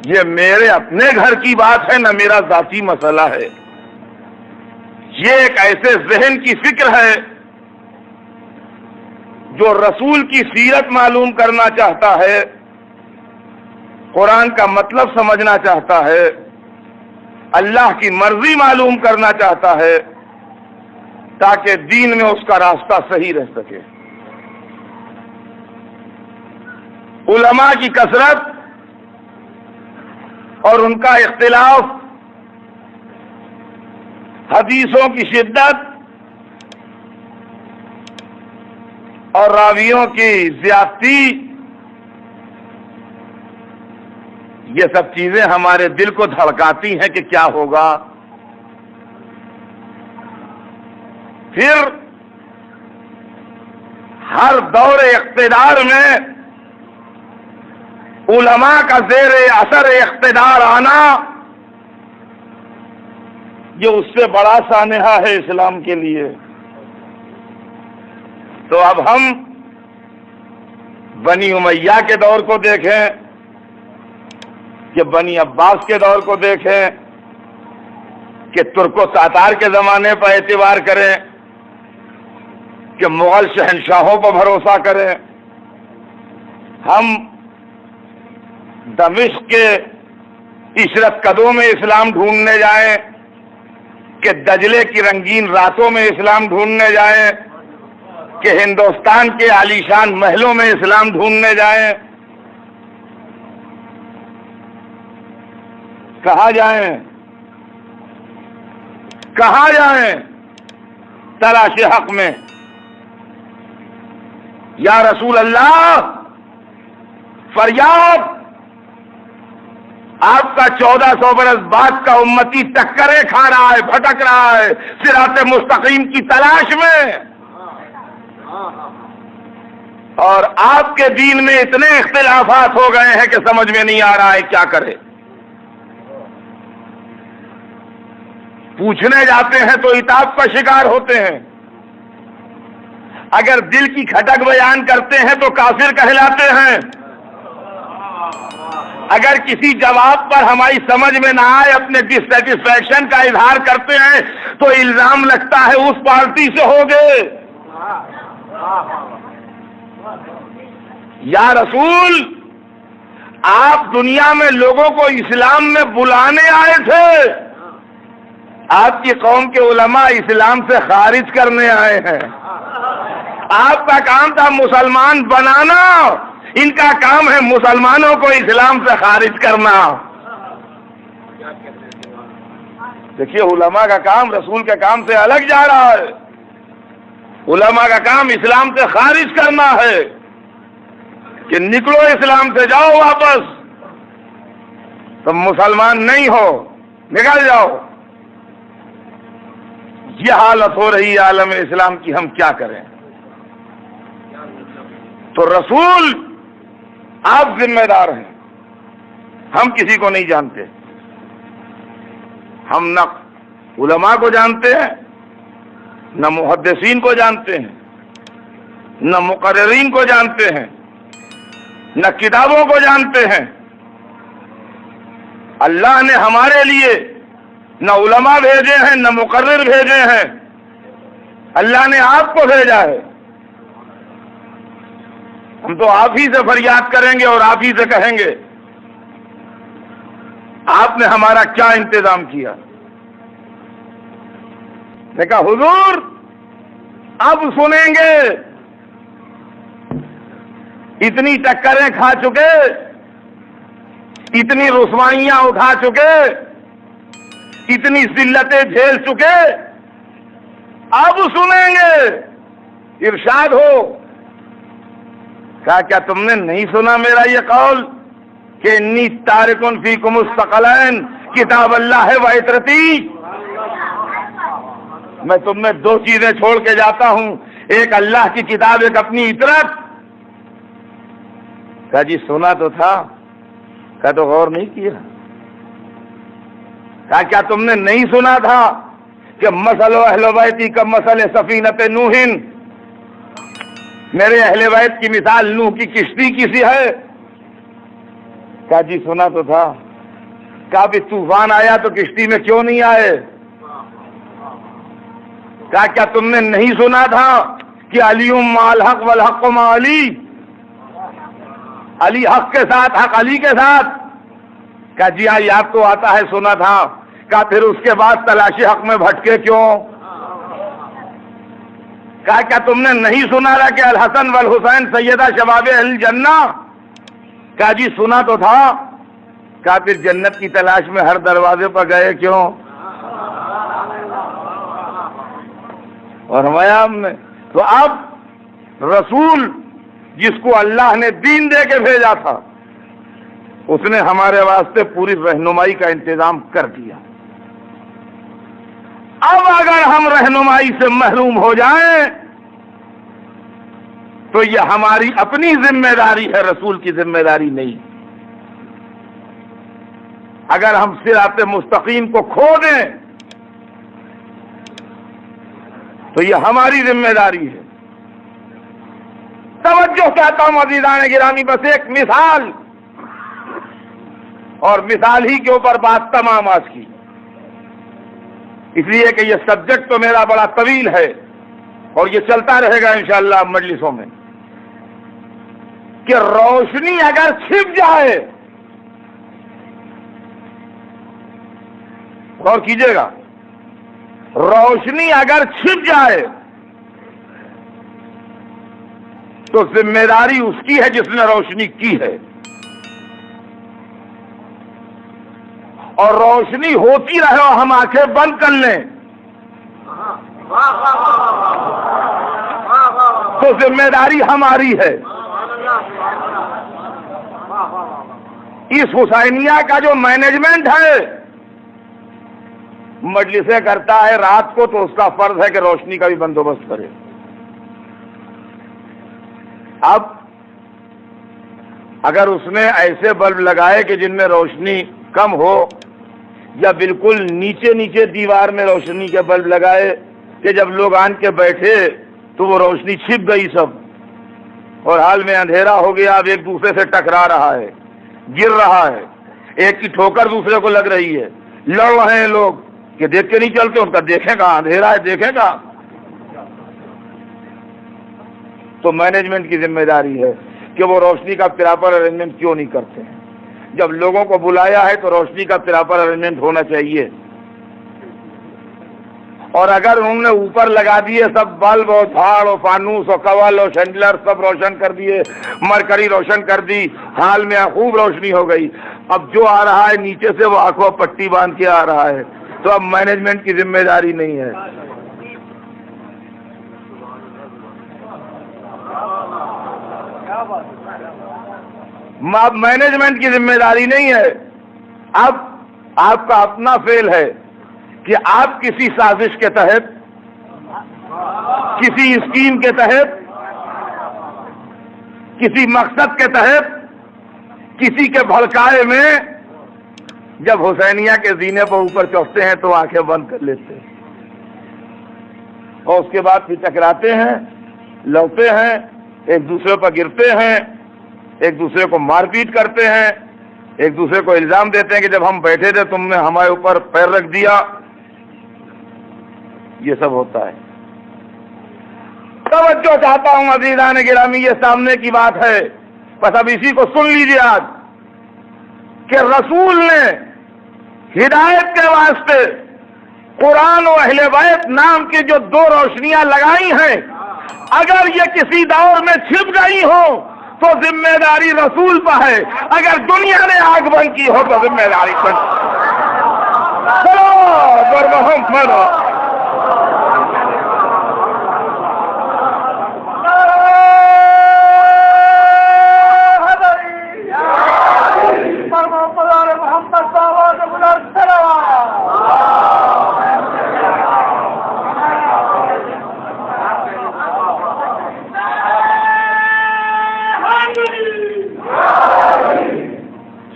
یہ میرے اپنے گھر کی بات ہے, نہ میرا ذاتی مسئلہ ہے. یہ ایک ایسے ذہن کی فکر ہے جو رسول کی سیرت معلوم کرنا چاہتا ہے, قرآن کا مطلب سمجھنا چاہتا ہے, اللہ کی مرضی معلوم کرنا چاہتا ہے, تاکہ دین میں اس کا راستہ صحیح رہ سکے. علماء کی کثرت اور ان کا اختلاف, حدیثوں کی شدت اور راویوں کی زیادتی, یہ سب چیزیں ہمارے دل کو دھڑکاتی ہیں کہ کیا ہوگا. پھر ہر دور اقتدار میں علماء کا زیر اثر اقتدار آنا یہ اس سے بڑا سانحہ ہے اسلام کے لیے. تو اب ہم بنی امیہ کے دور کو دیکھیں, کہ بنی عباس کے دور کو دیکھیں, کہ ترک و تاتار کے زمانے پر اعتبار کریں, کہ مغل شہنشاہوں پر بھروسہ کریں. ہم دمشق کے عشرت قدوں میں اسلام ڈھونڈنے جائیں کہ دجلے کی رنگین راتوں میں اسلام ڈھونڈنے جائیں کہ ہندوستان کے عالیشان محلوں میں اسلام ڈھونڈنے جائیں؟ کہاں جائیں؟ کہاں جائیں تلاش حق میں؟ یا رسول اللہ، فریاد آپ کا 1400 برس بعد کا امتی ٹکریں کھا رہا ہے، بھٹک رہا ہے صراط مستقیم کی تلاش میں، اور آپ کے دین میں اتنے اختلافات ہو گئے ہیں کہ سمجھ میں نہیں آ رہا ہے کیا کرے۔ پوچھنے جاتے ہیں تو عتاب کا شکار ہوتے ہیں، اگر دل کی کھٹک بیان کرتے ہیں تو کافر کہلاتے ہیں، اگر کسی جواب پر ہماری سمجھ میں نہ آئے اپنے ڈسسیٹسفیکشن کا اظہار کرتے ہیں تو الزام لگتا ہے اس پارٹی سے ہو گئے۔ یا رسول، آپ دنیا میں لوگوں کو اسلام میں بلانے آئے تھے، آپ کی قوم کے علماء اسلام سے خارج کرنے آئے ہیں۔ آپ کا کام تھا مسلمان بنانا، ان کا کام ہے مسلمانوں کو اسلام سے خارج کرنا۔ دیکھیے، علماء کا کام رسول کے کام سے الگ جا رہا ہے۔ علماء کا کام اسلام سے خارج کرنا ہے کہ نکلو اسلام سے، جاؤ واپس، تم مسلمان نہیں ہو، نکل جاؤ۔ یہ حالت ہو رہی ہے عالم اسلام کی، ہم کیا کریں؟ تو رسول آپ ذمہ دار ہیں، ہم کسی کو نہیں جانتے، ہم نہ علماء کو جانتے ہیں، نہ محدثین کو جانتے ہیں، نہ مقررین کو جانتے ہیں، نہ کتابوں کو جانتے ہیں۔ اللہ نے ہمارے لیے نہ علماء بھیجے ہیں، نہ مقرر بھیجے ہیں، اللہ نے آپ کو بھیجا ہے۔ ہم تو آپ ہی سے فریاد کریں گے اور آپ ہی سے کہیں گے آپ نے ہمارا کیا انتظام کیا؟ نے کہا حضور اب سنیں گے، اتنی ٹکریں کھا چکے، اتنی رسوائیاں اٹھا چکے، اتنی ذلتیں جھیل چکے، اب سنیں گے، ارشاد ہو۔ کہا کیا تم نے نہیں سنا میرا یہ قول کہ انی تارکن فیکم الثقلین کتاب اللہ و عترتی؟ میں تم میں دو چیزیں چھوڑ کے جاتا ہوں، ایک اللہ کی کتاب، ایک اپنی عترت۔ کہا جی سنا تو تھا، کہا تو غور نہیں کیا۔ کہا کیا تم نے نہیں سنا تھا کہ مثل اہل بیتی کا مثل سفینۃ نوح، میرے اہل بیت کی مثال نوح کی کشتی کی سی ہے؟ کہا جی سنا تو تھا۔ کہا بھی طوفان آیا تو کشتی میں کیوں نہیں آئے؟ کہا کیا تم نے نہیں سنا تھا کہ علی مع الحق والحق مع علی، علی حق کے ساتھ، حق علی کے ساتھ؟ کہا جی ہاں یاد تو آتا ہے، سنا تھا۔ کہا پھر اس کے بعد تلاشی حق میں بھٹکے کیوں؟ کہا کیا تم نے نہیں سنا رہا کہ الحسن والحسین سیدہ شباب اہل جنہ؟ کہا جی سنا تو تھا۔ کہا پھر جنت کی تلاش میں ہر دروازے پر گئے کیوں؟ اور فرمایا ہم نے تو اب رسول جس کو اللہ نے دین دے کے بھیجا تھا، اس نے ہمارے واسطے پوری رہنمائی کا انتظام کر دیا۔ اب اگر ہم رہنمائی سے محروم ہو جائیں تو یہ ہماری اپنی ذمہ داری ہے، رسول کی ذمہ داری نہیں۔ اگر ہم صراط مستقیم کو کھو دیں تو یہ ہماری ذمہ داری ہے۔ توجہ چاہتا ہوں عزیزان گرامی، بس ایک مثال، اور مثال ہی کے اوپر بات تمام آج کی، اس لیے کہ یہ سبجیکٹ تو میرا بڑا طویل ہے اور یہ چلتا رہے گا انشاءاللہ مجلسوں میں، کہ روشنی اگر چھپ جائے غور کیجیے گا، روشنی اگر چھپ جائے تو ذمہ داری اس کی ہے جس نے روشنی کی ہے، اور روشنی ہوتی رہے اور ہم آنکھیں بند کر لیں تو ذمہ داری ہماری ہے۔ اس حسینیہ کا جو مینجمنٹ ہے مجلسیں کرتا ہے رات کو، تو اس کا فرض ہے کہ روشنی کا بھی بندوبست کرے۔ اب اگر اس نے ایسے بلب لگائے کہ جن میں روشنی کم ہو، یا بالکل نیچے نیچے دیوار میں روشنی کے بلب لگائے کہ جب لوگ آن کے بیٹھے تو وہ روشنی چھپ گئی سب، اور حال میں اندھیرا ہو گیا، اب ایک دوسرے سے ٹکرا رہا ہے، گر رہا ہے، ایک کی ٹھوکر دوسرے کو لگ رہی ہے، لڑ رہے ہیں لوگ کہ دیکھ کے نہیں چلتے، ان کا دیکھیں گا، اندھیرا ہے دیکھیں گا۔ تو مینجمنٹ کی ذمہ داری ہے کہ وہ روشنی کا پراپر ارینجمنٹ کیوں نہیں کرتے ہیں؟ جب لوگوں کو بلایا ہے تو روشنی کا پراپر ارینجمنٹ ہونا چاہیے، اور اگر انہوں نے اوپر لگا دیے سب بلب اور جھاڑ اور فانوس اور کول اور شینڈلر سب روشن کر دیے، مرکری روشن کر دی، حال میں خوب روشنی ہو گئی، اب جو آ رہا ہے نیچے سے وہ آنکھوں پٹی باندھ کے آ رہا ہے، تو اب مینجمنٹ کی ذمہ داری نہیں ہے۔ اب مینجمنٹ کی ذمہ داری نہیں ہے، اب آپ کا اپنا فیل ہے کہ آپ کسی سازش کے تحت، کسی اسکیم کے تحت، کسی مقصد کے تحت، کسی کے بھڑکائے میں جب حسینیہ کے زینے پر اوپر چڑھتے ہیں تو آنکھیں بند کر لیتے ہیں، اور اس کے بعد پھر ٹکراتے ہیں، لڑتے ہیں، ایک دوسرے پر گرتے ہیں، ایک دوسرے کو مار پیٹ کرتے ہیں، ایک دوسرے کو الزام دیتے ہیں کہ جب ہم بیٹھے تھے تم نے ہمارے اوپر پیر رکھ دیا۔ یہ سب ہوتا ہے۔ توجہ چاہتا ہوں عزیزان گرامی، یہ سامنے کی بات ہے، بس اب اسی کو سن لیجیے آج کہ رسول نے ہدایت کے واسطے قرآن و اہل بیت نام کی جو دو روشنیاں لگائی ہیں، اگر یہ کسی دور میں چھپ گئی ہو تو ذمہ داری رسول پر ہے، اگر دنیا نے آگ بند کی ہو تو ذمہ داری پر محمد۔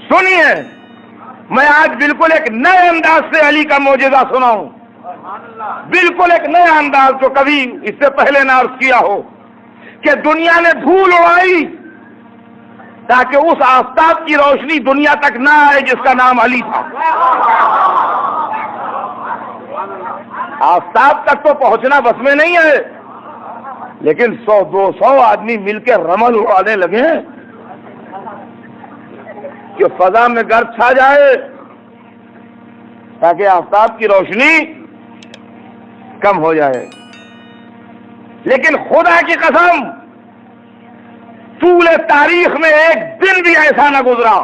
سنیے، میں آج بالکل ایک نئے انداز سے علی کا معجزہ سناؤں، بالکل ایک نیا انداز جو کبھی اس سے پہلے نہ عرض کیا ہو، کہ دنیا نے دھول اڑائی تاکہ اس آفتاب کی روشنی دنیا تک نہ آئے جس کا نام علی تھا۔ آفتاب تک تو پہنچنا بس میں نہیں ہے، لیکن 100-200 آدمی مل کے رمل اڑانے لگے کہ فضا میں گرد چھا جائے تاکہ آفتاب کی روشنی کم ہو جائے۔ لیکن خدا کی قسم طول تاریخ میں ایک دن بھی ایسا نہ گزرا،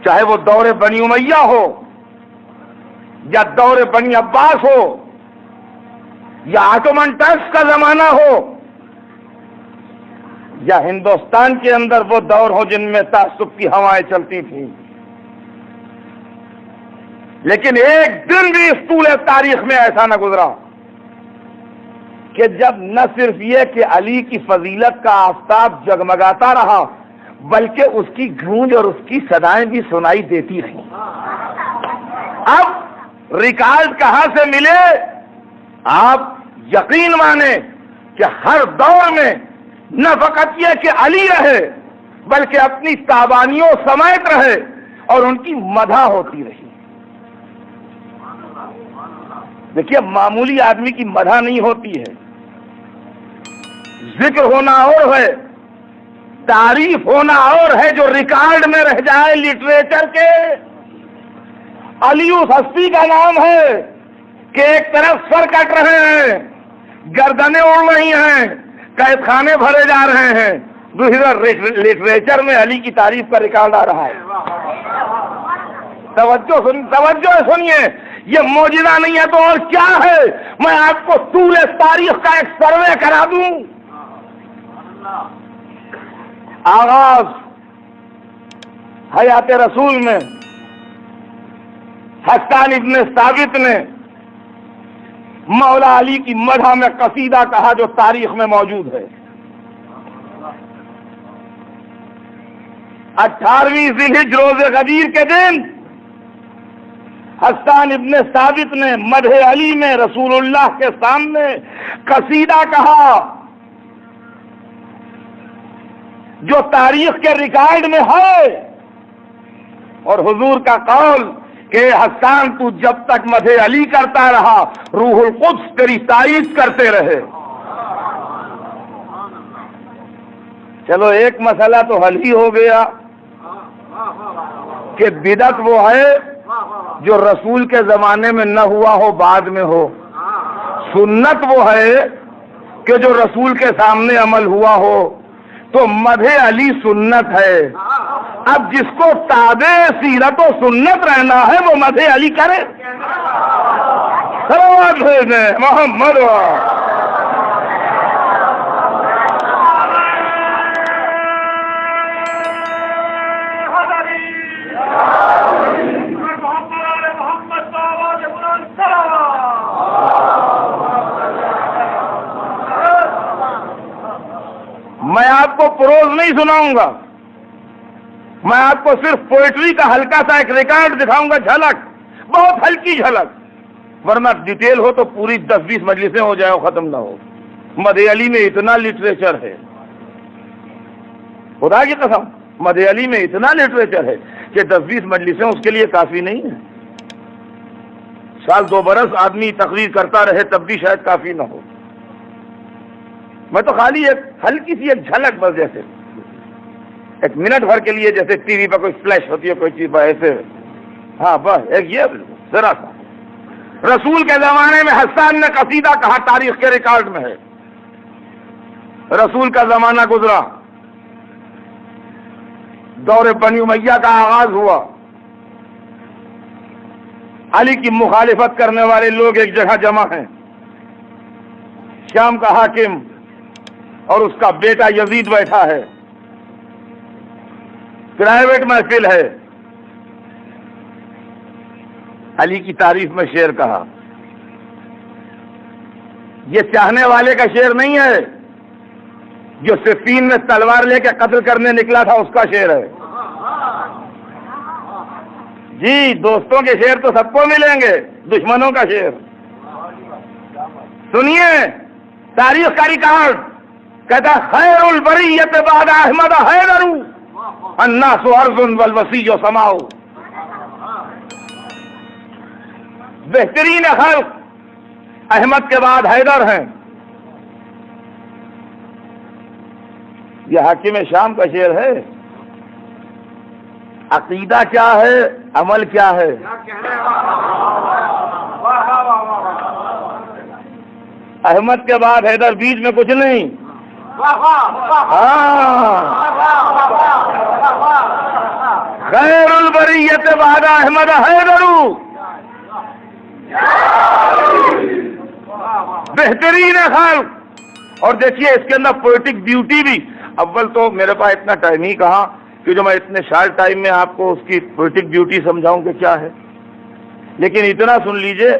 چاہے وہ دور بنی امیہ ہو یا دور بنی عباس ہو یا آٹومن ٹرکس کا زمانہ ہو یا ہندوستان کے اندر وہ دور ہو جن میں تعصب کی ہوائیں چلتی تھیں، لیکن ایک دن بھی اس طول تاریخ میں ایسا نہ گزرا کہ جب نہ صرف یہ کہ علی کی فضیلت کا آفتاب جگمگاتا رہا بلکہ اس کی گونج اور اس کی صدائیں بھی سنائی دیتی رہیں۔ اب ریکارڈ کہاں سے ملے؟ آپ یقین مانیں کہ ہر دور میں نہ فقط یہ کہ علی رہے بلکہ اپنی تابانیوں سمیت رہے اور ان کی مدح ہوتی رہی۔ دیکھیے، معمولی آدمی کی مدح نہیں ہوتی ہے، ذکر ہونا اور ہے، تعریف ہونا اور ہے، جو ریکارڈ میں رہ جائے لٹریچر کے، علی اس ہستی کا نام ہے کہ ایک طرف سر کٹ رہے ہیں، گردنیں اڑ رہی ہیں، قید خانے بھرے جا رہے ہیں، دوسری لٹریچر میں علی کی تعریف کا ریکارڈ آ رہا ہے۔ توجہ سنیے، یہ معجزہ نہیں ہے تو اور کیا ہے؟ میں آپ کو طول تاریخ کا ایک سروے کرا دوں۔ آغاز حیات رسول میں حسان ابن ثابت نے مولا علی کی مدح میں قصیدہ کہا جو تاریخ میں موجود ہے۔ 18ویں ذی الحجہ روز غدیر کے دن حسان ابن ثابت نے مدح علی میں رسول اللہ کے سامنے قصیدہ کہا جو تاریخ کے ریکارڈ میں ہے، اور حضور کا قول کہ حسان تو جب تک مدح علی کرتا رہا روح القدس تیری تائید کرتے رہے۔ چلو ایک مسئلہ تو حل ہی ہو گیا کہ بدعت وہ ہے جو رسول کے زمانے میں نہ ہوا ہو بعد میں ہو، سنت وہ ہے کہ جو رسول کے سامنے عمل ہوا ہو، تو مدح علی سنت ہے۔ اب جس کو تابع سیرت و سنت رہنا ہے وہ مدح علی کرے۔ صلوات بھیجیں محمد میں آپ کو پروز نہیں سناؤں گا، میں آپ کو صرف پوئٹری کا ہلکا سا ایک ریکارڈ دکھاؤں گا، جھلک، بہت ہلکی جھلک، ورنہ ڈیٹیل ہو تو پوری 10-20 مجلسیں ہو جائے ختم نہ ہو۔ مدح علی میں اتنا لٹریچر ہے، خدا کی قسم مدح علی میں اتنا لٹریچر ہے کہ 10-20 مجلسیں اس کے لیے کافی نہیں ہیں۔ سال 2 برس آدمی تقریر کرتا رہے تب بھی شاید کافی نہ ہو۔ میں تو خالی ایک ہلکی سی ایک جھلک، بس جیسے ایک منٹ بھر کے لیے جیسے ٹی وی پر کوئی فلیش ہوتی ہے کوئی چیز ایسے، ہاں بس ایک یہ ذرا سا۔ رسول کے زمانے میں حسان نے قصیدہ کہا، تاریخ کے ریکارڈ میں ہے۔ رسول کا زمانہ گزرا، دور بنی امیہ کا آغاز ہوا، علی کی مخالفت کرنے والے لوگ ایک جگہ جمع ہیں، شام کا حاکم اور اس کا بیٹا یزید بیٹھا ہے، پرائیویٹ محفل ہے۔ علی کی تعریف میں شعر کہا، یہ چاہنے والے کا شعر نہیں ہے، جو صفین میں تلوار لے کے قتل کرنے نکلا تھا اس کا شعر ہے۔ جی دوستوں کے شعر تو سب کو ملیں گے، دشمنوں کا شعر سنیے۔ تاریخ کا ریکارڈ کہتا خیر البریت بعد احمد حیدر الناس ارض والوسیع سماء، بہترین خلق احمد کے بعد حیدر ہیں۔ یہ حاکم شام کا شعر ہے۔ عقیدہ کیا ہے، عمل کیا ہے؟ احمد کے بعد حیدر، بیچ میں کچھ نہیں۔ خیر البریت بعد احمد حیدر، بہترین خلق۔ اور دیکھیے اس کے اندر پوئٹک بیوٹی بھی، اول تو میرے پاس اتنا ٹائم ہی کہاں کہ جو میں اتنے شارٹ ٹائم میں آپ کو اس کی پوئٹک بیوٹی سمجھاؤں کہ کیا ہے، لیکن اتنا سن لیجئے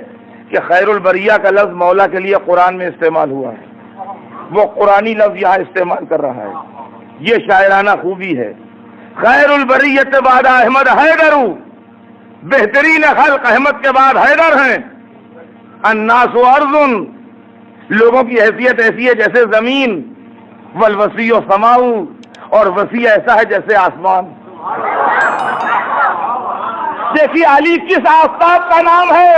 کہ خیر البریہ کا لفظ مولا کے لیے قرآن میں استعمال ہوا ہے، وہ قرآنی لفظ یہاں استعمال کر رہا ہے، یہ شاعرانہ خوبی ہے۔ خیر البریت بعد احمد حیدر، بہترین خلق احمد کے بعد حیدر ہیں۔ الناس ارض، لوگوں کی حیثیت ایسی ہے جیسے زمین، والوسیع سماء، اور وسیع ایسا ہے جیسے آسمان۔ دیکھیے علی کس آفتاب کا نام ہے،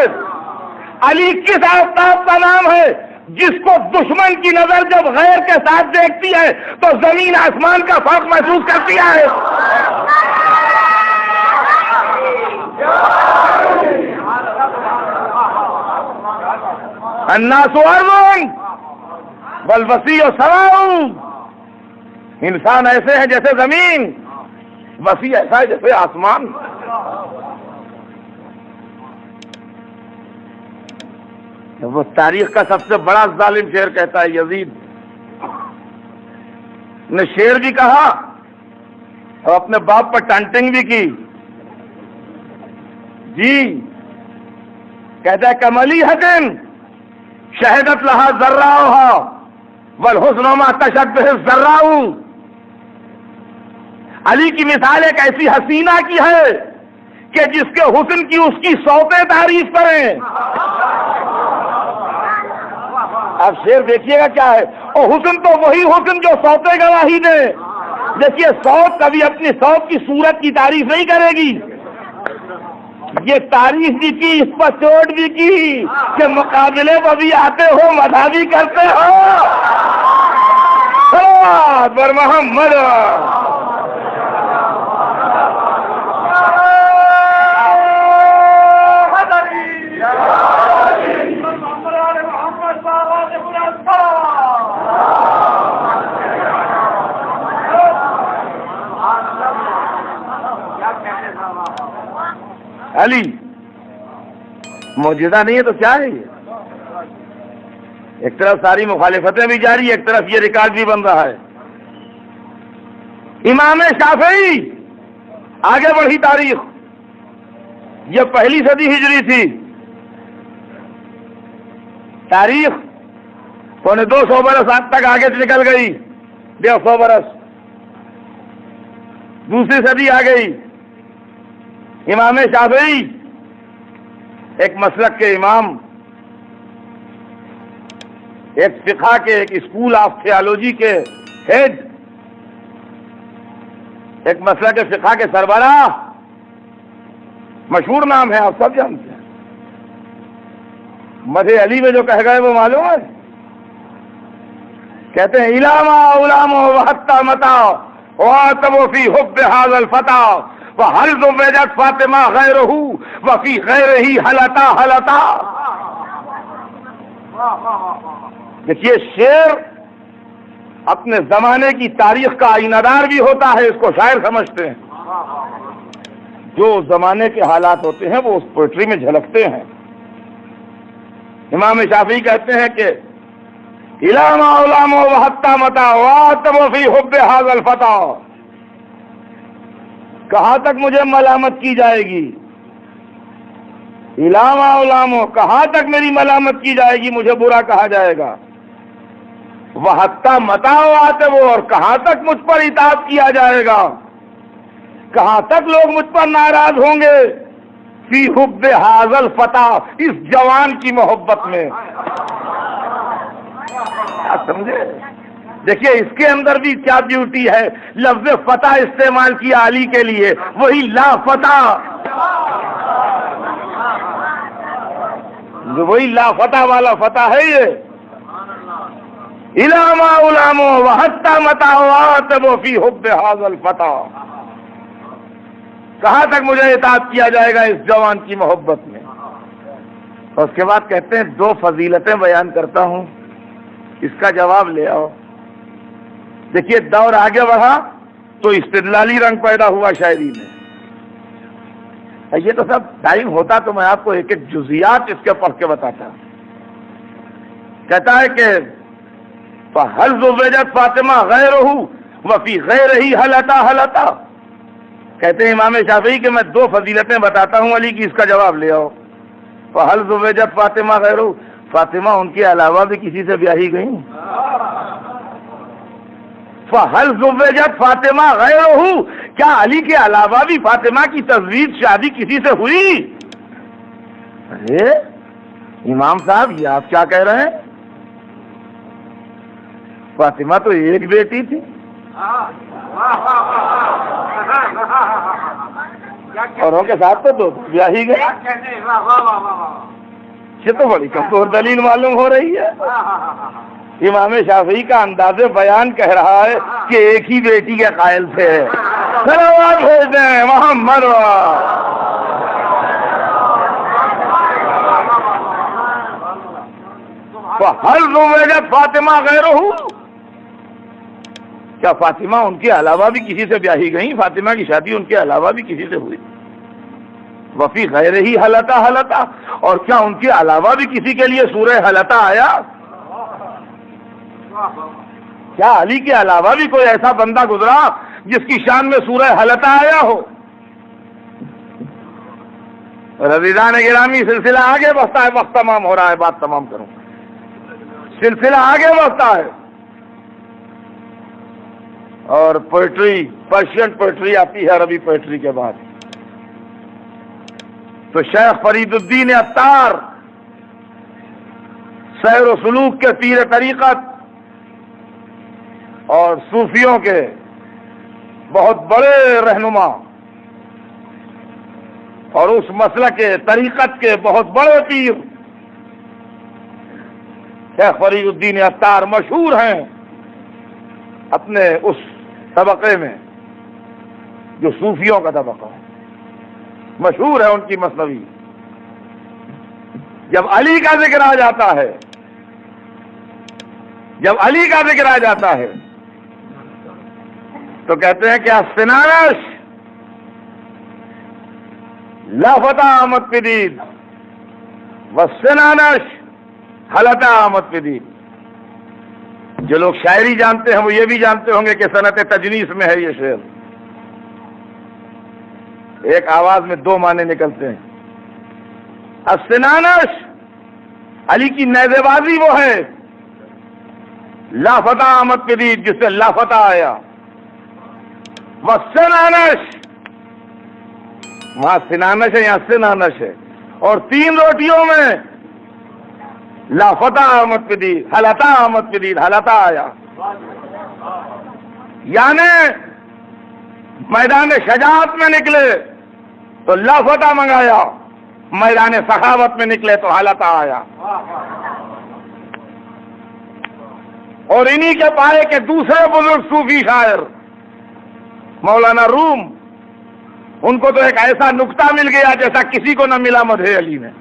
علی کس آفتاب کا نام ہے جس کو دشمن کی نظر جب غیر کے ساتھ دیکھتی ہے تو زمین آسمان کا فرق محسوس کرتی ہے۔ الناس ارض والوسیع سواء، انسان ایسے ہیں جیسے زمین، وسیع ایسا ہے جیسے آسمان۔ وہ تاریخ کا سب سے بڑا ظالم شعر کہتا ہے، یزید نے شعر بھی کہا اور اپنے باپ پر ٹانٹنگ بھی کی۔ جی کہتا ہے کملی حسن شہدت لہا ذراؤہا والحسن ما تشد به الذراء، علی کی مثال ایک ایسی حسینہ کی ہے کہ جس کے حسن کی اس کی صوتیں تعریف کریں۔ آپ شعر دیکھیے گا کیا ہے، اور حسن تو وہی حسن جو صوتیں گواہی دے۔ دیکھیے صوت کبھی اپنی صوت کی صورت کی تعریف نہیں کرے گی، یہ تعریف بھی کی، اس پر چوٹ بھی کی کہ مقابلے پر بھی آتے ہو، مدح بھی کرتے ہو۔ صلوات بر محمد۔ علی معجزہ نہیں ہے تو کیا ہے یہ؟ ایک طرف ساری مخالفتیں بھی جاری، ایک طرف یہ ریکارڈ بھی بن رہا ہے۔ امام شافعی، آگے بڑھی تاریخ، یہ پہلی صدی ہجری تھی، تاریخ 250 برس آج تک آگے سے نکل گئی، 150 برس دوسری صدی آ گئی۔ امام شافعی ایک مسلک کے امام، ایک فقہ کے، ایک اسکول آف تھیالوجی کے ہیڈ، ایک مسلک فقہ کے سربراہ، مشہور نام ہے، آپ سب جانتے ہیں۔ مدح علی میں جو کہہ گئے وہ معلوم ہے، کہتے ہیں علامہ علامہ وحتی متا واتبو فی حب هذا الفتى وهل زوجت فاطمہ غیرہ وفی غیرہ حلتا حلتا۔ دیکھیے شعر اپنے زمانے کی تاریخ کا آئینہ دار بھی ہوتا ہے، اس کو شاعر سمجھتے ہیں۔ جو زمانے کے حالات ہوتے ہیں وہ اس پوئٹری میں جھلکتے ہیں۔ امام شافعی کہتے ہیں کہ علامہ علامہ وحتی متا واتبو فی حب هذا الفتى، کہاں تک مجھے ملامت کی جائے گی؟ علامہ علامہ، کہاں تک میری ملامت کی جائے گی، مجھے برا کہا جائے گا؟ وحتی متا واتبو، اور کہاں تک مجھ پر اطاعت کیا جائے گا، کہاں تک لوگ مجھ پر ناراض ہوں گے؟ فی حب هذا الفتى، اس جوان کی محبت میں۔ سمجھے؟ دیکھیے اس کے اندر بھی کیا بیوٹی ہے، لفظ فتح استعمال کیا علی کے لیے، وہی لا فتح، وہی لا فتح والا فتح ہے یہ۔ علامہ علامہ وحتی متا واتبو فی حب هذا الفتى، کہاں تک مجھے اطاعت کیا جائے گا اس جوان کی محبت میں؟ اور اس کے بعد کہتے ہیں دو فضیلتیں بیان کرتا ہوں، اس کا جواب لے آؤ۔ دیکھیے دور آگے بڑھا تو استدلالی رنگ پیدا ہوا شاعری میں۔ یہ تو سب ٹائم ہوتا تو میں آپ کو ایک ایک جزیات اس کے پڑھ کے بتاتا۔ کہتا ہے کہ فَهَلْ زُوِّجَتْ فاطمہ غیرہ وفی غیرہ حلتا حلتا، کہتے ہیں امام شافعی کہ میں دو فضیلتیں بتاتا ہوں علی کی، اس کا جواب لے آؤ۔ فَهَلْ زُوِّجَتْ فاطمہ غیرہ، فاطمہ ان کے علاوہ بھی کسی سے بیاہی گئی؟ فَهَلْ زُوِّجَتْ فاطمہ غیرہ، کیا علی کے علاوہ بھی فاطمہ کی تزویج شادی کسی سے ہوئی؟ ارے امام صاحب یہ آپ کیا کہہ رہے ہیں؟ فاطمہ تو ایک بیٹی تھی، اوروں کے ساتھ تو دو بیاہی گئی، یہ تو بڑی کمزور دلیل معلوم ہو رہی ہے۔ امام شافعی کا انداز بیان کہہ رہا ہے کہ ایک ہی بیٹی کے قائل تھے۔ صلوات بھیج دیں محمد۔ فَهَلْ زُوِّجَتْ فَاطِمَةُ غَيْرُهُ، کیا فاطمہ ان کے علاوہ بھی کسی سے بیاہی گئیں؟ فاطمہ کی شادی ان کے علاوہ بھی کسی سے ہوئی؟ وفی غیرہی حلتا حلتا، اور کیا ان کے علاوہ بھی کسی کے لیے سورہ حلتا آیا؟ کیا علی کے علاوہ بھی کوئی ایسا بندہ گزرا جس کی شان میں سورہ حلتا آیا ہو؟ رضیدان گرامی، سلسلہ آگے بڑھتا ہے، وقت تمام ہو رہا ہے، بات تمام کروں، سلسلہ آگے بڑھتا ہے، اور پوئٹری، پرشین پوئٹری آتی ہے عربی پوئٹری کے بعد۔ تو شیخ فرید الدین عطار سیر و سلوک کے پیر طریقت اور صوفیوں کے بہت بڑے رہنما اور اس مسلک کے طریقت کے بہت بڑے پیر شیخ فرید الدین عطار مشہور ہیں اپنے اس طبقے میں جو صوفیوں کا طبقہ ہے، مشہور ہے ان کی مثنوی۔ جب علی کا ذکر آ جاتا ہے، جب علی کا ذکر آ جاتا ہے تو کہتے ہیں کہ السنانش لا فتح احمد پدید والسنانش حلتا احمد پدید۔ جو لوگ شاعری جانتے ہیں وہ یہ بھی جانتے ہوں گے کہ صنعت تجنیس میں ہے یہ شعر، ایک آواز میں دو معنی نکلتے ہیں۔ السنانش علی کی نیزے بازی وہ ہے، لا فتح احمد پدید جس سے لا فتح آیا، والسنانش وہاں سنانش ہے یہاں سنانش ہے، اور تین روٹیوں میں لا فتح احمد پدید، حلتا احمد پدید، حلتا آیا، یعنی میدان شجاعت میں نکلے تو لا فتح منگایا، میدان سخاوت میں نکلے تو حلتا آیا۔ اور انہی کے پائے کہ دوسرے بزرگ صوفی شاعر مولانا روم، ان کو تو ایک ایسا نکتہ مل گیا جیسا کسی کو نہ ملا مدح علی میں۔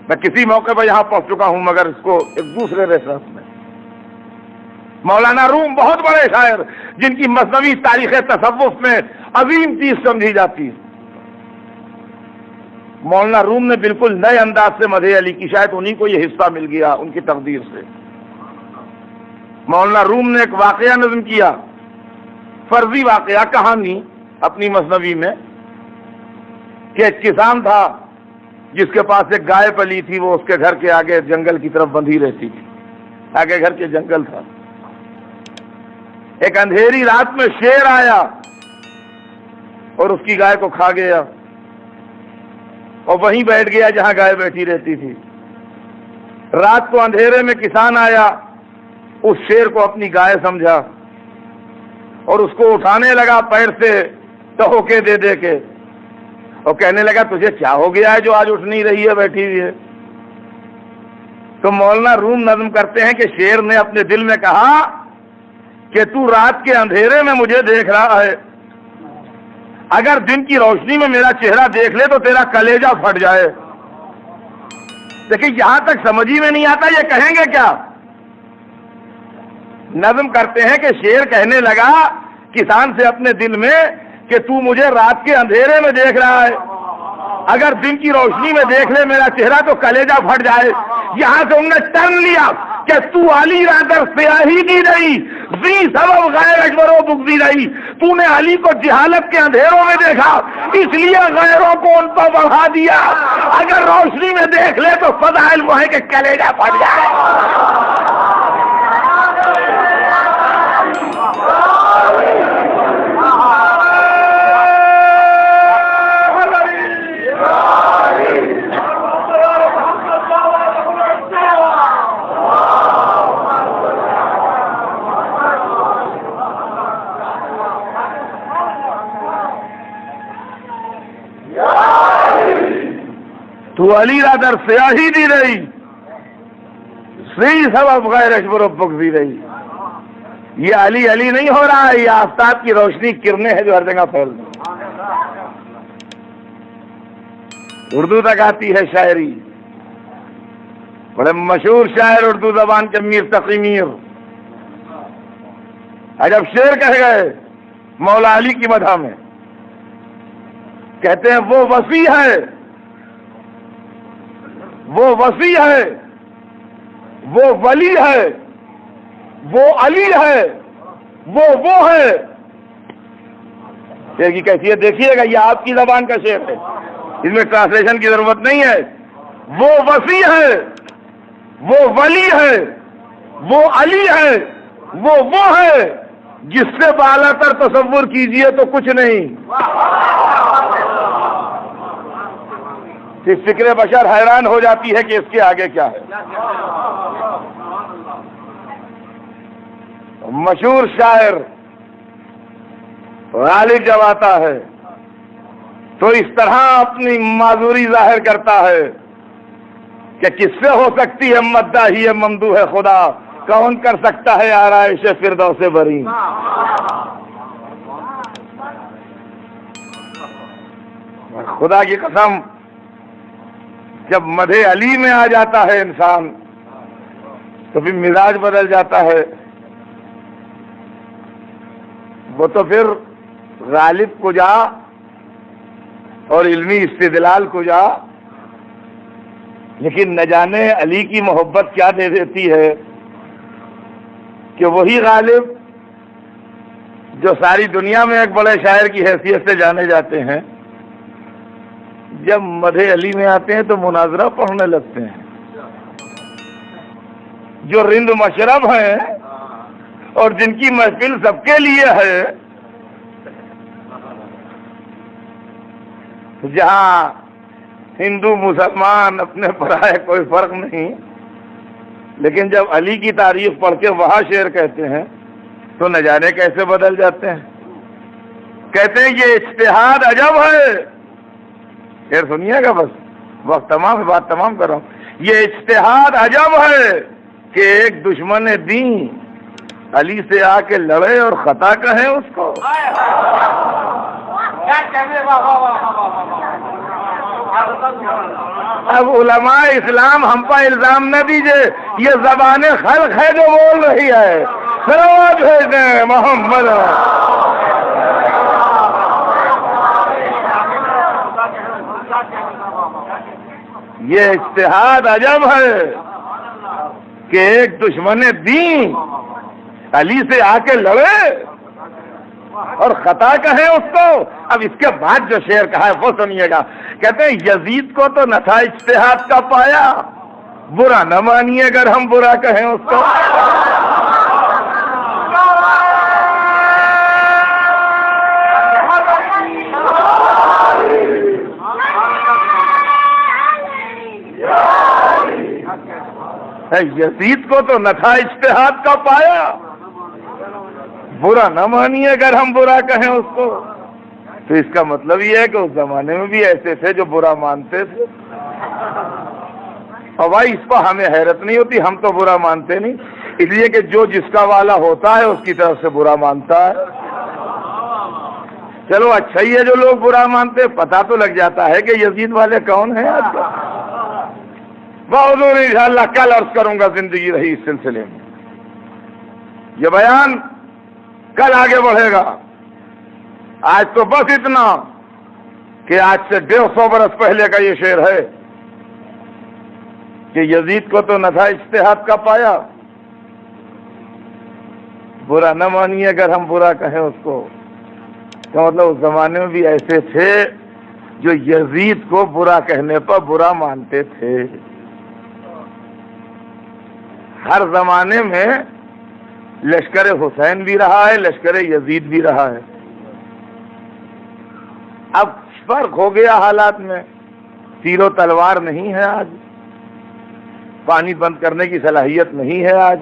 میں کسی موقع پر یہاں پہنچ چکا ہوں مگر اس کو ایک دوسرے ریفرنس میں۔ مولانا روم بہت بڑے شاعر جن کی مثنوی تاریخ تصوف میں عظیم چیز سمجھی جاتی ہے، مولانا روم نے بالکل نئے انداز سے مدح علی کی، شاید انہی کو یہ حصہ مل گیا ان کی تقدیر سے۔ مولانا روم نے ایک واقعہ نظم کیا، فرضی واقعہ، کہانی اپنی مثنوی میں، کہ ایک کسان تھا جس کے پاس ایک گائے پلی تھی، وہ اس کے گھر کے آگے جنگل کی طرف بندھی رہتی تھی، آگے گھر کے جنگل تھا۔ ایک اندھیری رات میں شیر آیا اور اس کی گائے کو کھا گیا، اور وہیں بیٹھ گیا جہاں گائے بیٹھی رہتی تھی۔ رات کو اندھیرے میں کسان آیا، اس شیر کو اپنی گائے سمجھا اور اس کو اٹھانے لگا پیر سے ٹہوکے دے دے کے، اور کہنے لگا تجھے کیا ہو گیا ہے جو آج اٹھ نہیں رہی ہے، بیٹھی ہوئی ہے؟ تو مولانا روم نظم کرتے ہیں کہ شیر نے اپنے دل میں کہا کہ تو رات کے اندھیرے میں مجھے دیکھ رہا ہے، اگر دن کی روشنی میں میرا چہرہ دیکھ لے تو تیرا کلیجہ پھٹ جائے۔ دیکھیں یہاں تک سمجھ ہی میں نہیں آتا یہ کہیں گے کیا۔ نظم کرتے ہیں کہ شیر کہنے لگا کسان سے اپنے دل میں کہ تو مجھے رات کے اندھیرے میں دیکھ رہا ہے، اگر دن کی روشنی میں دیکھ لے میرا چہرہ تو کلیجہ پھٹ جائے۔ یہاں سے انہوں نے ٹرن لیا کہ تو علی را در سیاہی دی رہی، ذی سبب غیر اکبر و بغضی رہی، تو نے علی کو جہالت کے اندھیروں میں دیکھا اس لیے غیروں کو ان پر بڑھا دیا، اگر روشنی میں دیکھ لے تو فضائل وہ ہے کہ کلیجہ پھٹ جائے۔ تو علی را در سیاہی دی رہی، سی سبب غیر اکبر و بغضی رہی۔ یہ علی علی نہیں ہو رہا ہے، یہ آفتاب کی روشنی کرنیں ہیں جو ہر جگہ پھیل رہی۔ اردو تک آتی ہے شاعری، بڑے مشہور شاعر اردو زبان کے میر تقی میر عجب شعر کہہ گئے مولا علی کی مدح میں. کہتے ہیں وہ وسیع ہے، وہ وسیع ہے، وہ ولی ہے، وہ علی ہے، وہ ہے. شعر کی کیفیت دیکھیے گا، یہ آپ کی زبان کا شعر ہے، اس میں ٹرانسلیشن کی ضرورت نہیں ہے. وہ وسیع ہے، وہ ولی ہے، وہ علی ہے، وہ ہے جس سے بالا تر تصور کیجئے تو کچھ نہیں. اس فکر بشر حیران ہو جاتی ہے کہ اس کے آگے کیا ہے. مشہور شاعر غالب جب آتا ہے تو اس طرح اپنی معذوری ظاہر کرتا ہے کہ کس سے ہو سکتی ہے مداحی ممدوح خدا، کون کر سکتا ہے آرائش فردوس بری. خدا کی قسم جب مدح علی میں آ جاتا ہے انسان تو پھر مزاج بدل جاتا ہے. وہ تو پھر غالب کو جا اور علمی استدلال کو جا، لیکن نہ جانے علی کی محبت کیا دے دیتی ہے کہ وہی غالب جو ساری دنیا میں ایک بڑے شاعر کی حیثیت سے جانے جاتے ہیں، جب مدح علی میں آتے ہیں تو مناظرہ پڑھنے لگتے ہیں. جو رند مشرب ہیں اور جن کی محفل سب کے لیے ہے، جہاں ہندو مسلمان اپنے پرائے کوئی فرق نہیں، لیکن جب علی کی تعریف پڑھ کے وہاں شعر کہتے ہیں تو نہ جانے کیسے بدل جاتے ہیں. کہتے ہیں یہ اجتہاد عجب ہے. شعر سنیے گا، بس وقت تمام، بات تمام کر رہا ہوں. یہ اجتہاد عجب ہے کہ ایک دشمن دین علی سے آ کے لڑے اور خطا کہیں اس کو. اب علماء اسلام ہم پر الزام نہ دیجئے، یہ زبان خلق ہے جو بول رہی ہے. صلوات بھیجیں محمد. یہ اجتہاد عجب ہے کہ ایک دشمن دین علی سے آ کے لڑے اور خطا کہیں اس کو. اب اس کے بعد جو شعر کہا ہے وہ سنیے گا. کہتے ہیں یزید کو تو نہ تھا اجتہاد کا پایا، برا نہ مانیے اگر ہم برا کہیں اس کو. یزید کو تو نہ تھا اجتہاد کا پایا، برا نہ مانیے اگر ہم برا کہیں اس کو. تو اس کا مطلب یہ ہے کہ اس زمانے میں بھی ایسے تھے جو برا مانتے تھے. اور بھائی اس پر ہمیں حیرت نہیں ہوتی، ہم تو برا مانتے نہیں، اس لیے کہ جو جس کا والا ہوتا ہے اس کی طرف سے برا مانتا ہے. چلو اچھا ہی ہے جو لوگ برا مانتے، پتہ تو لگ جاتا ہے کہ یزید والے کون ہیں. آج کا بہت انشاءاللہ کل عرض کروں گا، زندگی رہی اس سلسلے میں. یہ بیان کل آگے بڑھے گا. آج تو بس اتنا کہ آج سے 150 برس پہلے کا یہ شعر ہے کہ یزید کو تو نہ تھا اجتہاد کا پایا، برا نہ مانیے اگر ہم برا کہیں اس کو. تو مطلب اس زمانے میں بھی ایسے تھے جو یزید کو برا کہنے پر برا مانتے تھے. ہر زمانے میں لشکر حسین بھی رہا ہے، لشکر یزید بھی رہا ہے. اب فرق ہو گیا حالات میں، تیر و تلوار نہیں ہے آج، پانی بند کرنے کی صلاحیت نہیں ہے آج،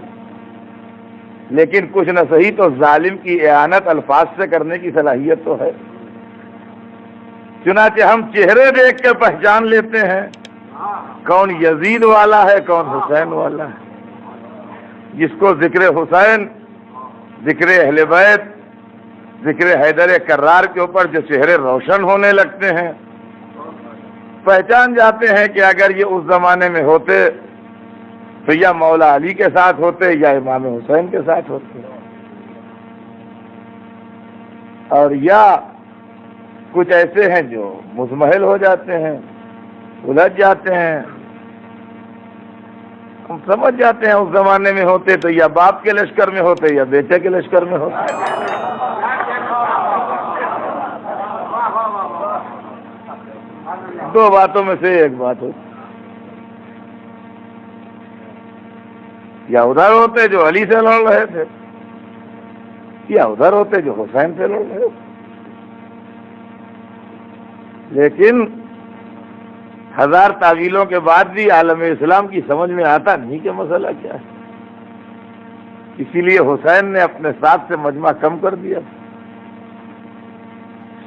لیکن کچھ نہ صحیح تو ظالم کی اعانت الفاظ سے کرنے کی صلاحیت تو ہے. چنانچہ ہم چہرے دیکھ کے پہچان لیتے ہیں کون یزید والا ہے کون حسین والا ہے. جس کو ذکر حسین، ذکر اہل بیت، ذکر حیدر کرار کے اوپر جو چہرے روشن ہونے لگتے ہیں، پہچان جاتے ہیں کہ اگر یہ اس زمانے میں ہوتے تو یا مولا علی کے ساتھ ہوتے یا امام حسین کے ساتھ ہوتے، اور یا کچھ ایسے ہیں جو مزمحل ہو جاتے ہیں، الجھ جاتے ہیں۔ ہم سمجھ جاتے ہیں اس زمانے میں ہوتے تو یا باپ کے لشکر میں ہوتے یا بیٹے کے لشکر میں ہوتے۔ دو باتوں میں سے ایک بات ہوتی، یا ادھر ہوتے جو علی سے لڑ رہے تھے یا ادھر ہوتے جو حسین سے لڑ رہے تھے۔ لیکن ہزار تعویلوں کے بعد بھی عالم اسلام کی سمجھ میں آتا نہیں کہ مسئلہ کیا ہے، اسی لیے حسین نے اپنے ساتھ سے مجمع کم کر دیا،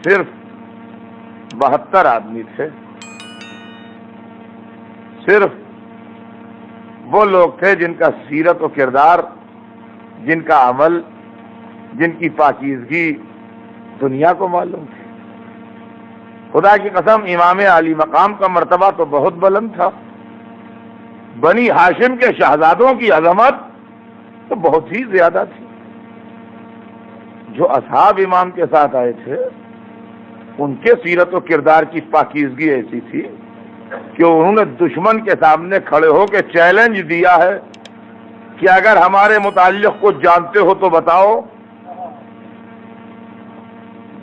صرف 72 آدمی تھے، صرف وہ لوگ تھے جن کا سیرت و کردار، جن کا عمل، جن کی پاکیزگی دنیا کو معلوم تھی۔ خدا کی قسم امام علی مقام کا مرتبہ تو بہت بلند تھا، بنی ہاشم کے شہزادوں کی عظمت تو بہت ہی زیادہ تھی۔ جو اصحاب امام کے ساتھ آئے تھے ان کے سیرت و کردار کی پاکیزگی ایسی تھی کہ انہوں نے دشمن کے سامنے کھڑے ہو کے چیلنج دیا ہے کہ اگر ہمارے متعلق کچھ جانتے ہو تو بتاؤ۔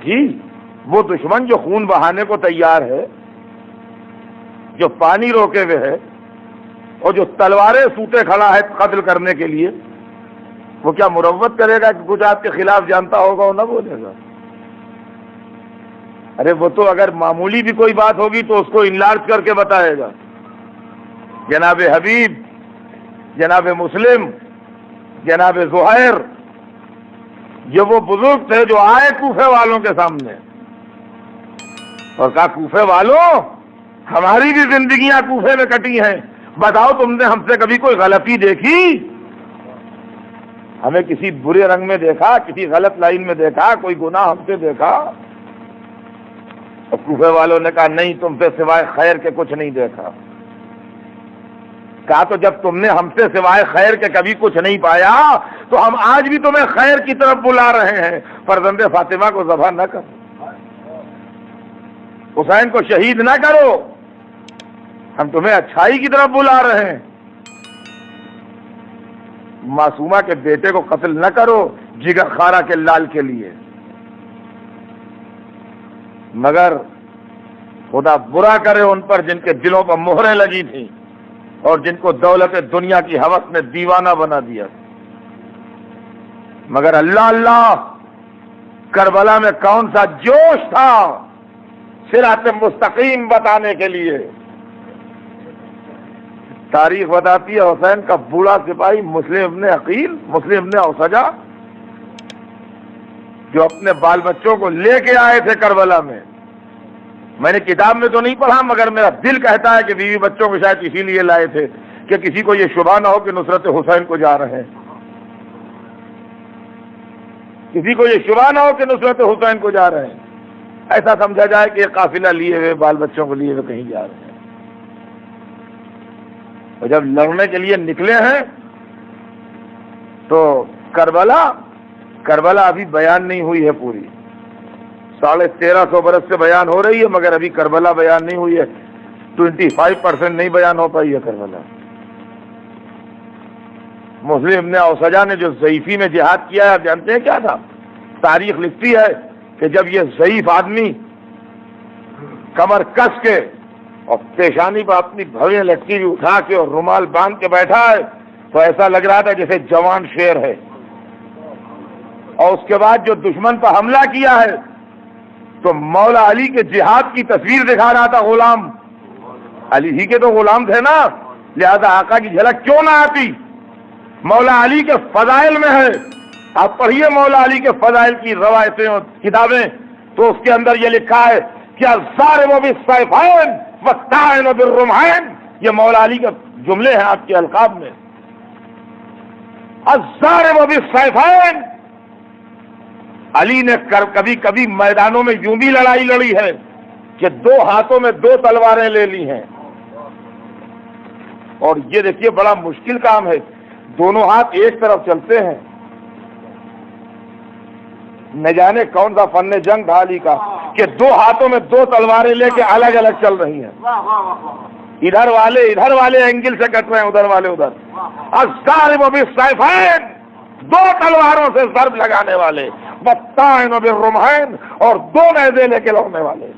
جی وہ دشمن جو خون بہانے کو تیار ہے، جو پانی روکے ہوئے ہے اور جو تلواریں سوٹے کھڑا ہے قتل کرنے کے لیے، وہ کیا مروت کرے گا کہ کچھ آپ کے خلاف جانتا ہوگا وہ نہ بولے گا؟ ارے وہ تو اگر معمولی بھی کوئی بات ہوگی تو اس کو انلارج کر کے بتائے گا۔ جناب حبیب، جناب مسلم، جناب زہیر، یہ وہ بزرگ تھے جو آئے کوفے والوں کے سامنے اور کہا کوفے والوں ہماری بھی زندگیاں کوفے میں کٹی ہیں، بتاؤ تم نے ہم سے کبھی کوئی غلطی دیکھی؟ ہمیں کسی برے رنگ میں دیکھا، کسی غلط لائن میں دیکھا، کوئی گناہ ہم سے دیکھا؟ اور کوفے والوں نے کہا نہیں، تم سے سوائے خیر کے کچھ نہیں دیکھا۔ کہا تو جب تم نے ہم سے سوائے خیر کے کبھی کچھ نہیں پایا تو ہم آج بھی تمہیں خیر کی طرف بلا رہے ہیں۔ فرزند فاطمہ کو ذبح نہ کرو، حسین کو شہید نہ کرو، ہم تمہیں اچھائی کی طرف بلا رہے ہیں۔ معصومہ کے بیٹے کو قتل نہ کرو جگر خارا کے لال کے لیے۔ مگر خدا برا کرے ان پر جن کے دلوں پر مہریں لگی تھیں اور جن کو دولت دنیا کی ہوس نے دیوانہ بنا دیا۔ مگر اللہ اللہ، کربلا میں کون سا جوش تھا صراط مستقیم بتانے کے لیے۔ تاریخ بتاتی ہے حسین کا بوڑھا سپاہی مسلم ابن عقیل، مسلم ابن اوسجا، جو اپنے بال بچوں کو لے کے آئے تھے کربلا میں۔ میں نے کتاب میں تو نہیں پڑھا مگر میرا دل کہتا ہے کہ بیوی بچوں کو شاید اسی لیے لائے تھے کہ کسی کو یہ شبہ نہ ہو کہ نصرت حسین کو جا رہے ہیں، کسی کو یہ شبہ نہ ہو کہ نصرت حسین کو جا رہے ہیں، ایسا سمجھا جائے کہ یہ قافلہ لیے ہوئے بال بچوں کو لیے ہوئے کہیں جا رہے ہیں۔ اور جب لڑنے کے لیے نکلے ہیں تو کربلا ابھی بیان نہیں ہوئی ہے پوری، 1350 برس سے بیان ہو رہی ہے مگر ابھی کربلا بیان نہیں ہوئی ہے، 25% نہیں بیان ہو پائی ہے کربلا۔ مسلم ابن اوسجا نے جو ضعیفی میں جہاد کیا ہے، آپ جانتے ہیں کیا تھا؟ تاریخ لکھتی ہے کہ جب یہ ضعیف آدمی کمر کس کے اور پیشانی پر اپنی بھویں لٹکی بھی اٹھا کے اور رومال باندھ کے بیٹھا ہے تو ایسا لگ رہا تھا جیسے جوان شیر ہے، اور اس کے بعد جو دشمن پر حملہ کیا ہے تو مولا علی کے جہاد کی تصویر دکھا رہا تھا۔ غلام علی ہی کے تو غلام تھے نا، لہذا آقا کی جھلک کیوں نہ آتی؟ مولا علی کے فضائل میں ہے، آپ پڑھیے مولا علی کے فضائل کی روایتیں اور کتابیں تو اس کے اندر یہ لکھا ہے کہ الضارب بالسیفین والطاعن بالرمحین، یہ مولا علی کے جملے ہیں آپ کے القاب میں۔ الضارب بالسیفین، علی نے کبھی کبھی میدانوں میں یوں بھی لڑائی لڑی ہے کہ 2 ہاتھوں میں 2 تلواریں لے لی ہیں اور یہ دیکھیے بڑا مشکل کام ہے، دونوں ہاتھ ایک طرف چلتے ہیں، نہ جانے کون سا فن جنگ تھا علی کا کہ دو ہاتھوں میں دو تلواریں لے کے الگ الگ چل رہی ہیں، ادھر والے اینگل سے کٹ رہے ہیں، ادھر والے ادھر، الضارب بالسیفین، دو تلواروں سے ضرب لگانے والے، والطاعن بالرمحین، اور دو نیزے لے کے لڑنے والے۔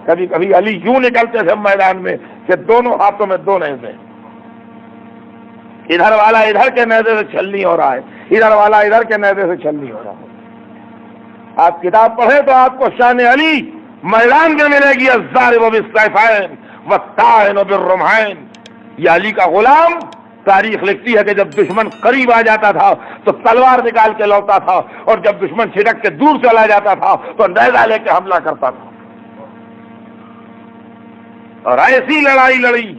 کبھی کبھی علی یوں نکلتے تھے میدان میں کہ دونوں ہاتھوں میں دو نیزے، ادھر والا ادھر کے نیزے سے چھلنی ہو رہا ہے، ادھر والا ادھر کے نیزے سے چھلنی ہو رہا ہے۔ آپ کتاب پڑھیں تو آپ کو شان علی میدان میں ملے گی، الضارب بالسیفین والطاعن بالرمحین۔ یہ علی کا غلام، تاریخ لکھتی ہے کہ جب دشمن قریب آ جاتا تھا تو تلوار نکال کے لوٹتا تھا، اور جب دشمن چھٹک کے دور چلا جاتا تھا تو نیزہ لے کے حملہ کرتا تھا، اور ایسی لڑائی لڑی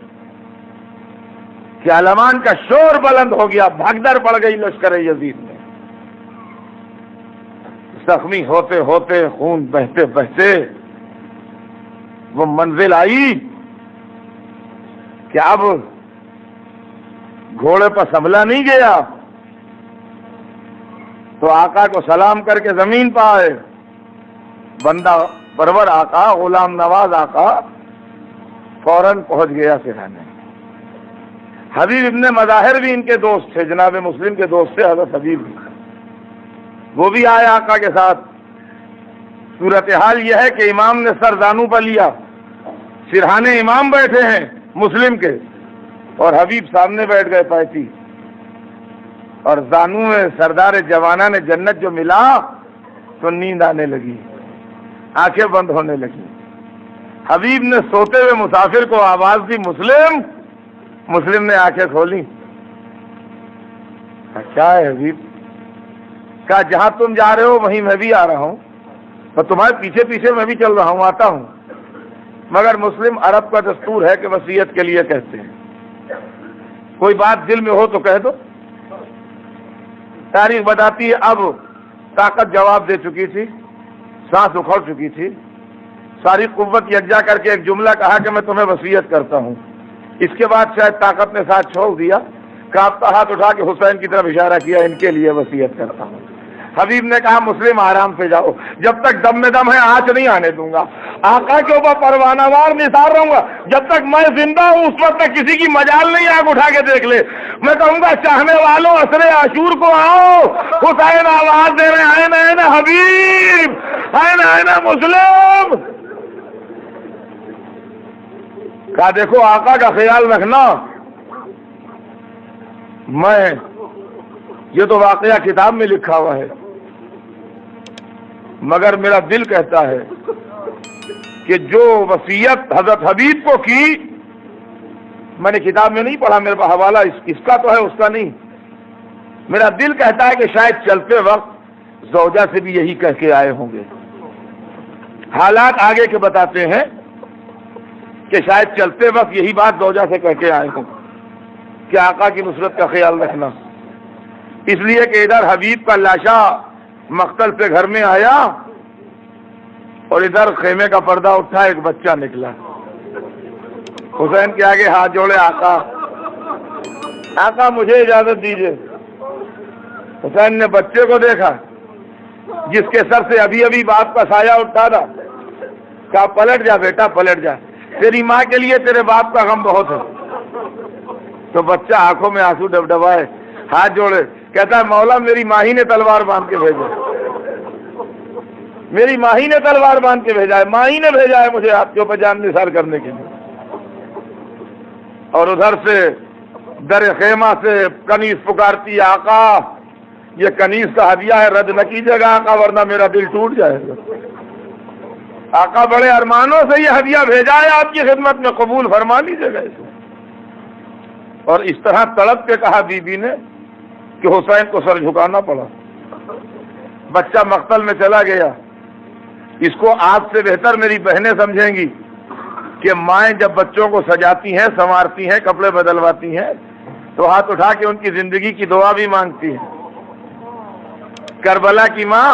کہ علمان کا شور بلند ہو گیا، بھگدڑ پڑ گئی لشکر یزید میں، زخمی ہوتے ہوتے، خون بہتے بہتے وہ منزل آئی کہ اب گھوڑے پر سنبھلا نہیں گیا، تو آقا کو سلام کر کے زمین پہ آئے، بندہ پرور آقا، غلام نواز آقا فوراً پہنچ گیا سرانے۔ حبیب ابن مظاہر بھی ان کے دوست تھے، جناب مسلم کے دوست تھے حضرت حبیب بھی، وہ بھی آئے آقا کے ساتھ۔ صورتحال یہ ہے کہ امام نے سر زانو پر لیا، سرہانے امام بیٹھے ہیں مسلم کے، اور حبیب سامنے بیٹھ گئے پائٹی، اور زانو میں سردار جوانہ نے جنت جو ملا تو نیند آنے لگی، آنکھیں بند ہونے لگی۔ حبیب نے سوتے ہوئے مسافر کو آواز دی، مسلم، مسلم نے آنکھیں کھولی، کیا ہے حبیب؟ کہا جہاں تم جا رہے ہو وہیں میں بھی آ رہا ہوں، اور تمہارے پیچھے پیچھے میں بھی چل رہا ہوں، آتا ہوں، مگر مسلم عرب کا دستور ہے کہ وصیت کے لیے کہتے ہیں، کوئی بات دل میں ہو تو کہہ دو۔ تاریخ بتاتی ہے اب طاقت جواب دے چکی تھی، سانس اکھڑ چکی تھی، ساری قوت یکجا کر کے ایک جملہ کہا کہ میں تمہیں وصیت کرتا ہوں۔ اس کے بعد شاید طاقت نے ساتھ چھوڑ دیا، کانپتا ہاتھ اٹھا کے حسین کی طرف اشارہ کیا، ان کے لیے وصیت کرتا ہوں۔ حبیب نے کہا مسلم آرام سے جاؤ، جب تک دم میں دم ہے آنچ نہیں آنے دوں گا، آقا کے اوپر پروانہ وار نثار رہوں گا، جب تک میں زندہ ہوں اس وقت تک کسی کی مجال نہیں آنکھ اٹھا کے دیکھ لے۔ میں کہوں گا چاہنے والوں عصر عاشور کو آؤ، حسین آواز دے رہے ہیں، این حبیب، این مسلم۔ کہا دیکھو آقا کا خیال رکھنا، میں یہ تو واقعہ کتاب میں لکھا ہوا ہے، مگر میرا دل کہتا ہے کہ جو وصیت حضرت حبیب کو کی، میں نے کتاب میں نہیں پڑھا، میرے پاس حوالہ اس کا تو ہے، اس کا نہیں، میرا دل کہتا ہے کہ شاید چلتے وقت زوجہ سے بھی یہی کہہ کے آئے ہوں گے۔ حالات آگے کے بتاتے ہیں کہ شاید چلتے وقت یہی بات زوجہ سے کہہ کے آئے ہوں کہ آقا کی نصرت کا خیال رکھنا، اس لیے کہ ادھر حبیب کا لاشا مقتل سے گھر میں آیا، اور ادھر خیمے کا پردہ اٹھا، ایک بچہ نکلا، حسین کے آگے ہاتھ جوڑے، آقا آقا مجھے اجازت دیجیے۔ حسین نے بچے کو دیکھا جس کے سر سے ابھی ابھی باپ کا سایہ اٹھا تھا، کہا پلٹ جا بیٹا پلٹ جا، تیری ماں کے لیے تیرے باپ کا غم بہت ہے۔ تو بچہ آنکھوں میں آنسو ڈبڈبائے، ہاتھ جوڑے، کہتا ہے مولا میری ماں ہی نے تلوار باندھ کے بھیجا، میری ماں ہی نے تلوار باندھ کے بھیجا ہے، ماں ہی نے بھیجا ہے مجھے آپ کے اوپر جان نثار کرنے کے لیے۔ اور ادھر سے در خیمہ سے کنیز پکارتی، آقا یہ کنیز کا ہدیہ ہے، رد نہ کیجیے گا آقا ورنہ میرا دل ٹوٹ جائے گا۔ آقا بڑے ارمانوں سے یہ ہدیہ بھیجا ہے آپ کی خدمت میں، قبول فرما لیجیے گا اسے۔ اور اس طرح تڑپ کے کہا بی بی نے کہ حسین کو سر جھکانا پڑا۔ بچہ مقتل میں چلا گیا۔ اس کو آپ سے بہتر میری بہنیں سمجھیں گی کہ مائیں جب بچوں کو سجاتی ہیں، سنوارتی ہیں، کپڑے بدلواتی ہیں تو ہاتھ اٹھا کے ان کی زندگی کی دعا بھی مانگتی ہیں۔ کربلا کی ماں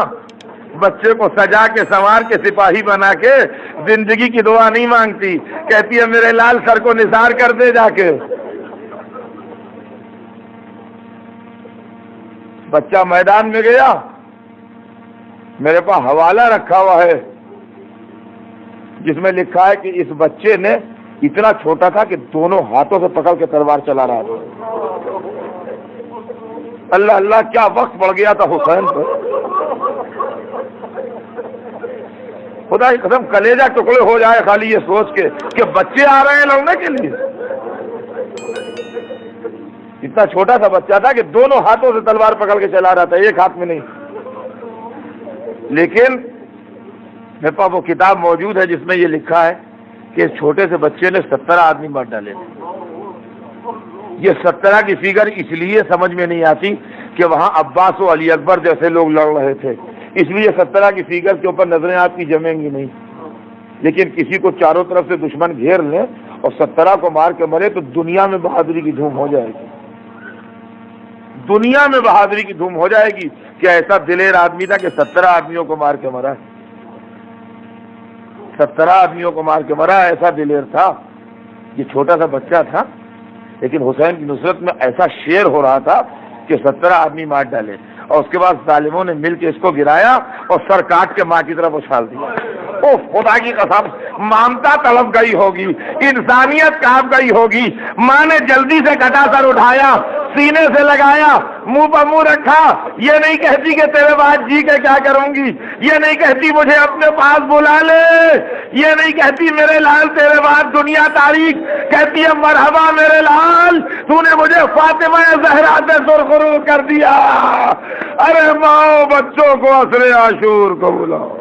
بچے کو سجا کے سنوار کے سپاہی بنا کے زندگی کی دعا نہیں مانگتی، کہتی ہے میرے لال سر کو نثار کر دے جا کے۔ بچہ میدان میں گیا، میرے پاس حوالہ رکھا ہوا ہے جس میں لکھا ہے کہ اس بچے نے اتنا چھوٹا تھا کہ دونوں ہاتھوں سے پکڑ کے تلوار چلا رہا تھا۔ اللہ اللہ، کیا وقت پڑ گیا تھا حسین کو، خدا کی قسم کلیجہ ٹکڑے ہو جائے خالی یہ سوچ کے کہ بچے آ رہے ہیں لڑنے کے لیے۔ اتنا چھوٹا سا بچہ تھا کہ دونوں ہاتھوں سے تلوار پکڑ کے چلا رہا تھا، ایک ہاتھ میں نہیں۔ لیکن میرے پاس وہ کتاب موجود ہے جس میں یہ لکھا ہے کہ اس چھوٹے سے بچے نے 17 آدمی مار ڈالے۔ یہ 17 کی فگر اس لیے سمجھ میں نہیں آتی کہ وہاں عباس و علی اکبر جیسے لوگ لڑ رہے تھے، اس لیے 17 کی فگر کے اوپر نظریں آپ کی جمیں گی نہیں۔ لیکن کسی کو چاروں طرف سے دشمن گھیر لیں اور 17 کو مار کے مرے تو دنیا میں بہادری کی دھوم ہو جائے گی، دنیا میں بہادری کی دھوم ہو جائے گی کہ ایسا دلیر آدمی تھا کہ 17 آدمیوں کو مار کے مرا، 17 آدمیوں کو مار کے مرا، ایسا دلیر تھا۔ یہ چھوٹا سا بچہ تھا لیکن حسین کی نصرت میں ایسا شیر ہو رہا تھا کہ 17 آدمی مار ڈالے، اور اس کے بعد ظالموں نے مل کے اس کو گرایا اور سر کاٹ کے ماں کی طرف اچھال دیا۔ او خدا کی قسم، مامتا طلب گئی ہوگی، انسانیت کام گئی ہوگی۔ ماں نے جلدی سے کٹا سر اٹھایا، سینے سے لگایا، منہ پر منہ رکھا۔ یہ نہیں کہتی کہ تیرے بعد جی کے کیا کروں گی، یہ نہیں کہتی مجھے اپنے پاس بلا لے، یہ نہیں کہتی میرے لال تیرے بعد دنیا تاریخ، کہتی ہے مرحبا میرے لال، تو نے مجھے فاطمہ زہرا سے سرخرو کر دیا۔ ارے ماں بچوں کو عصر عاشور کو بلاؤ۔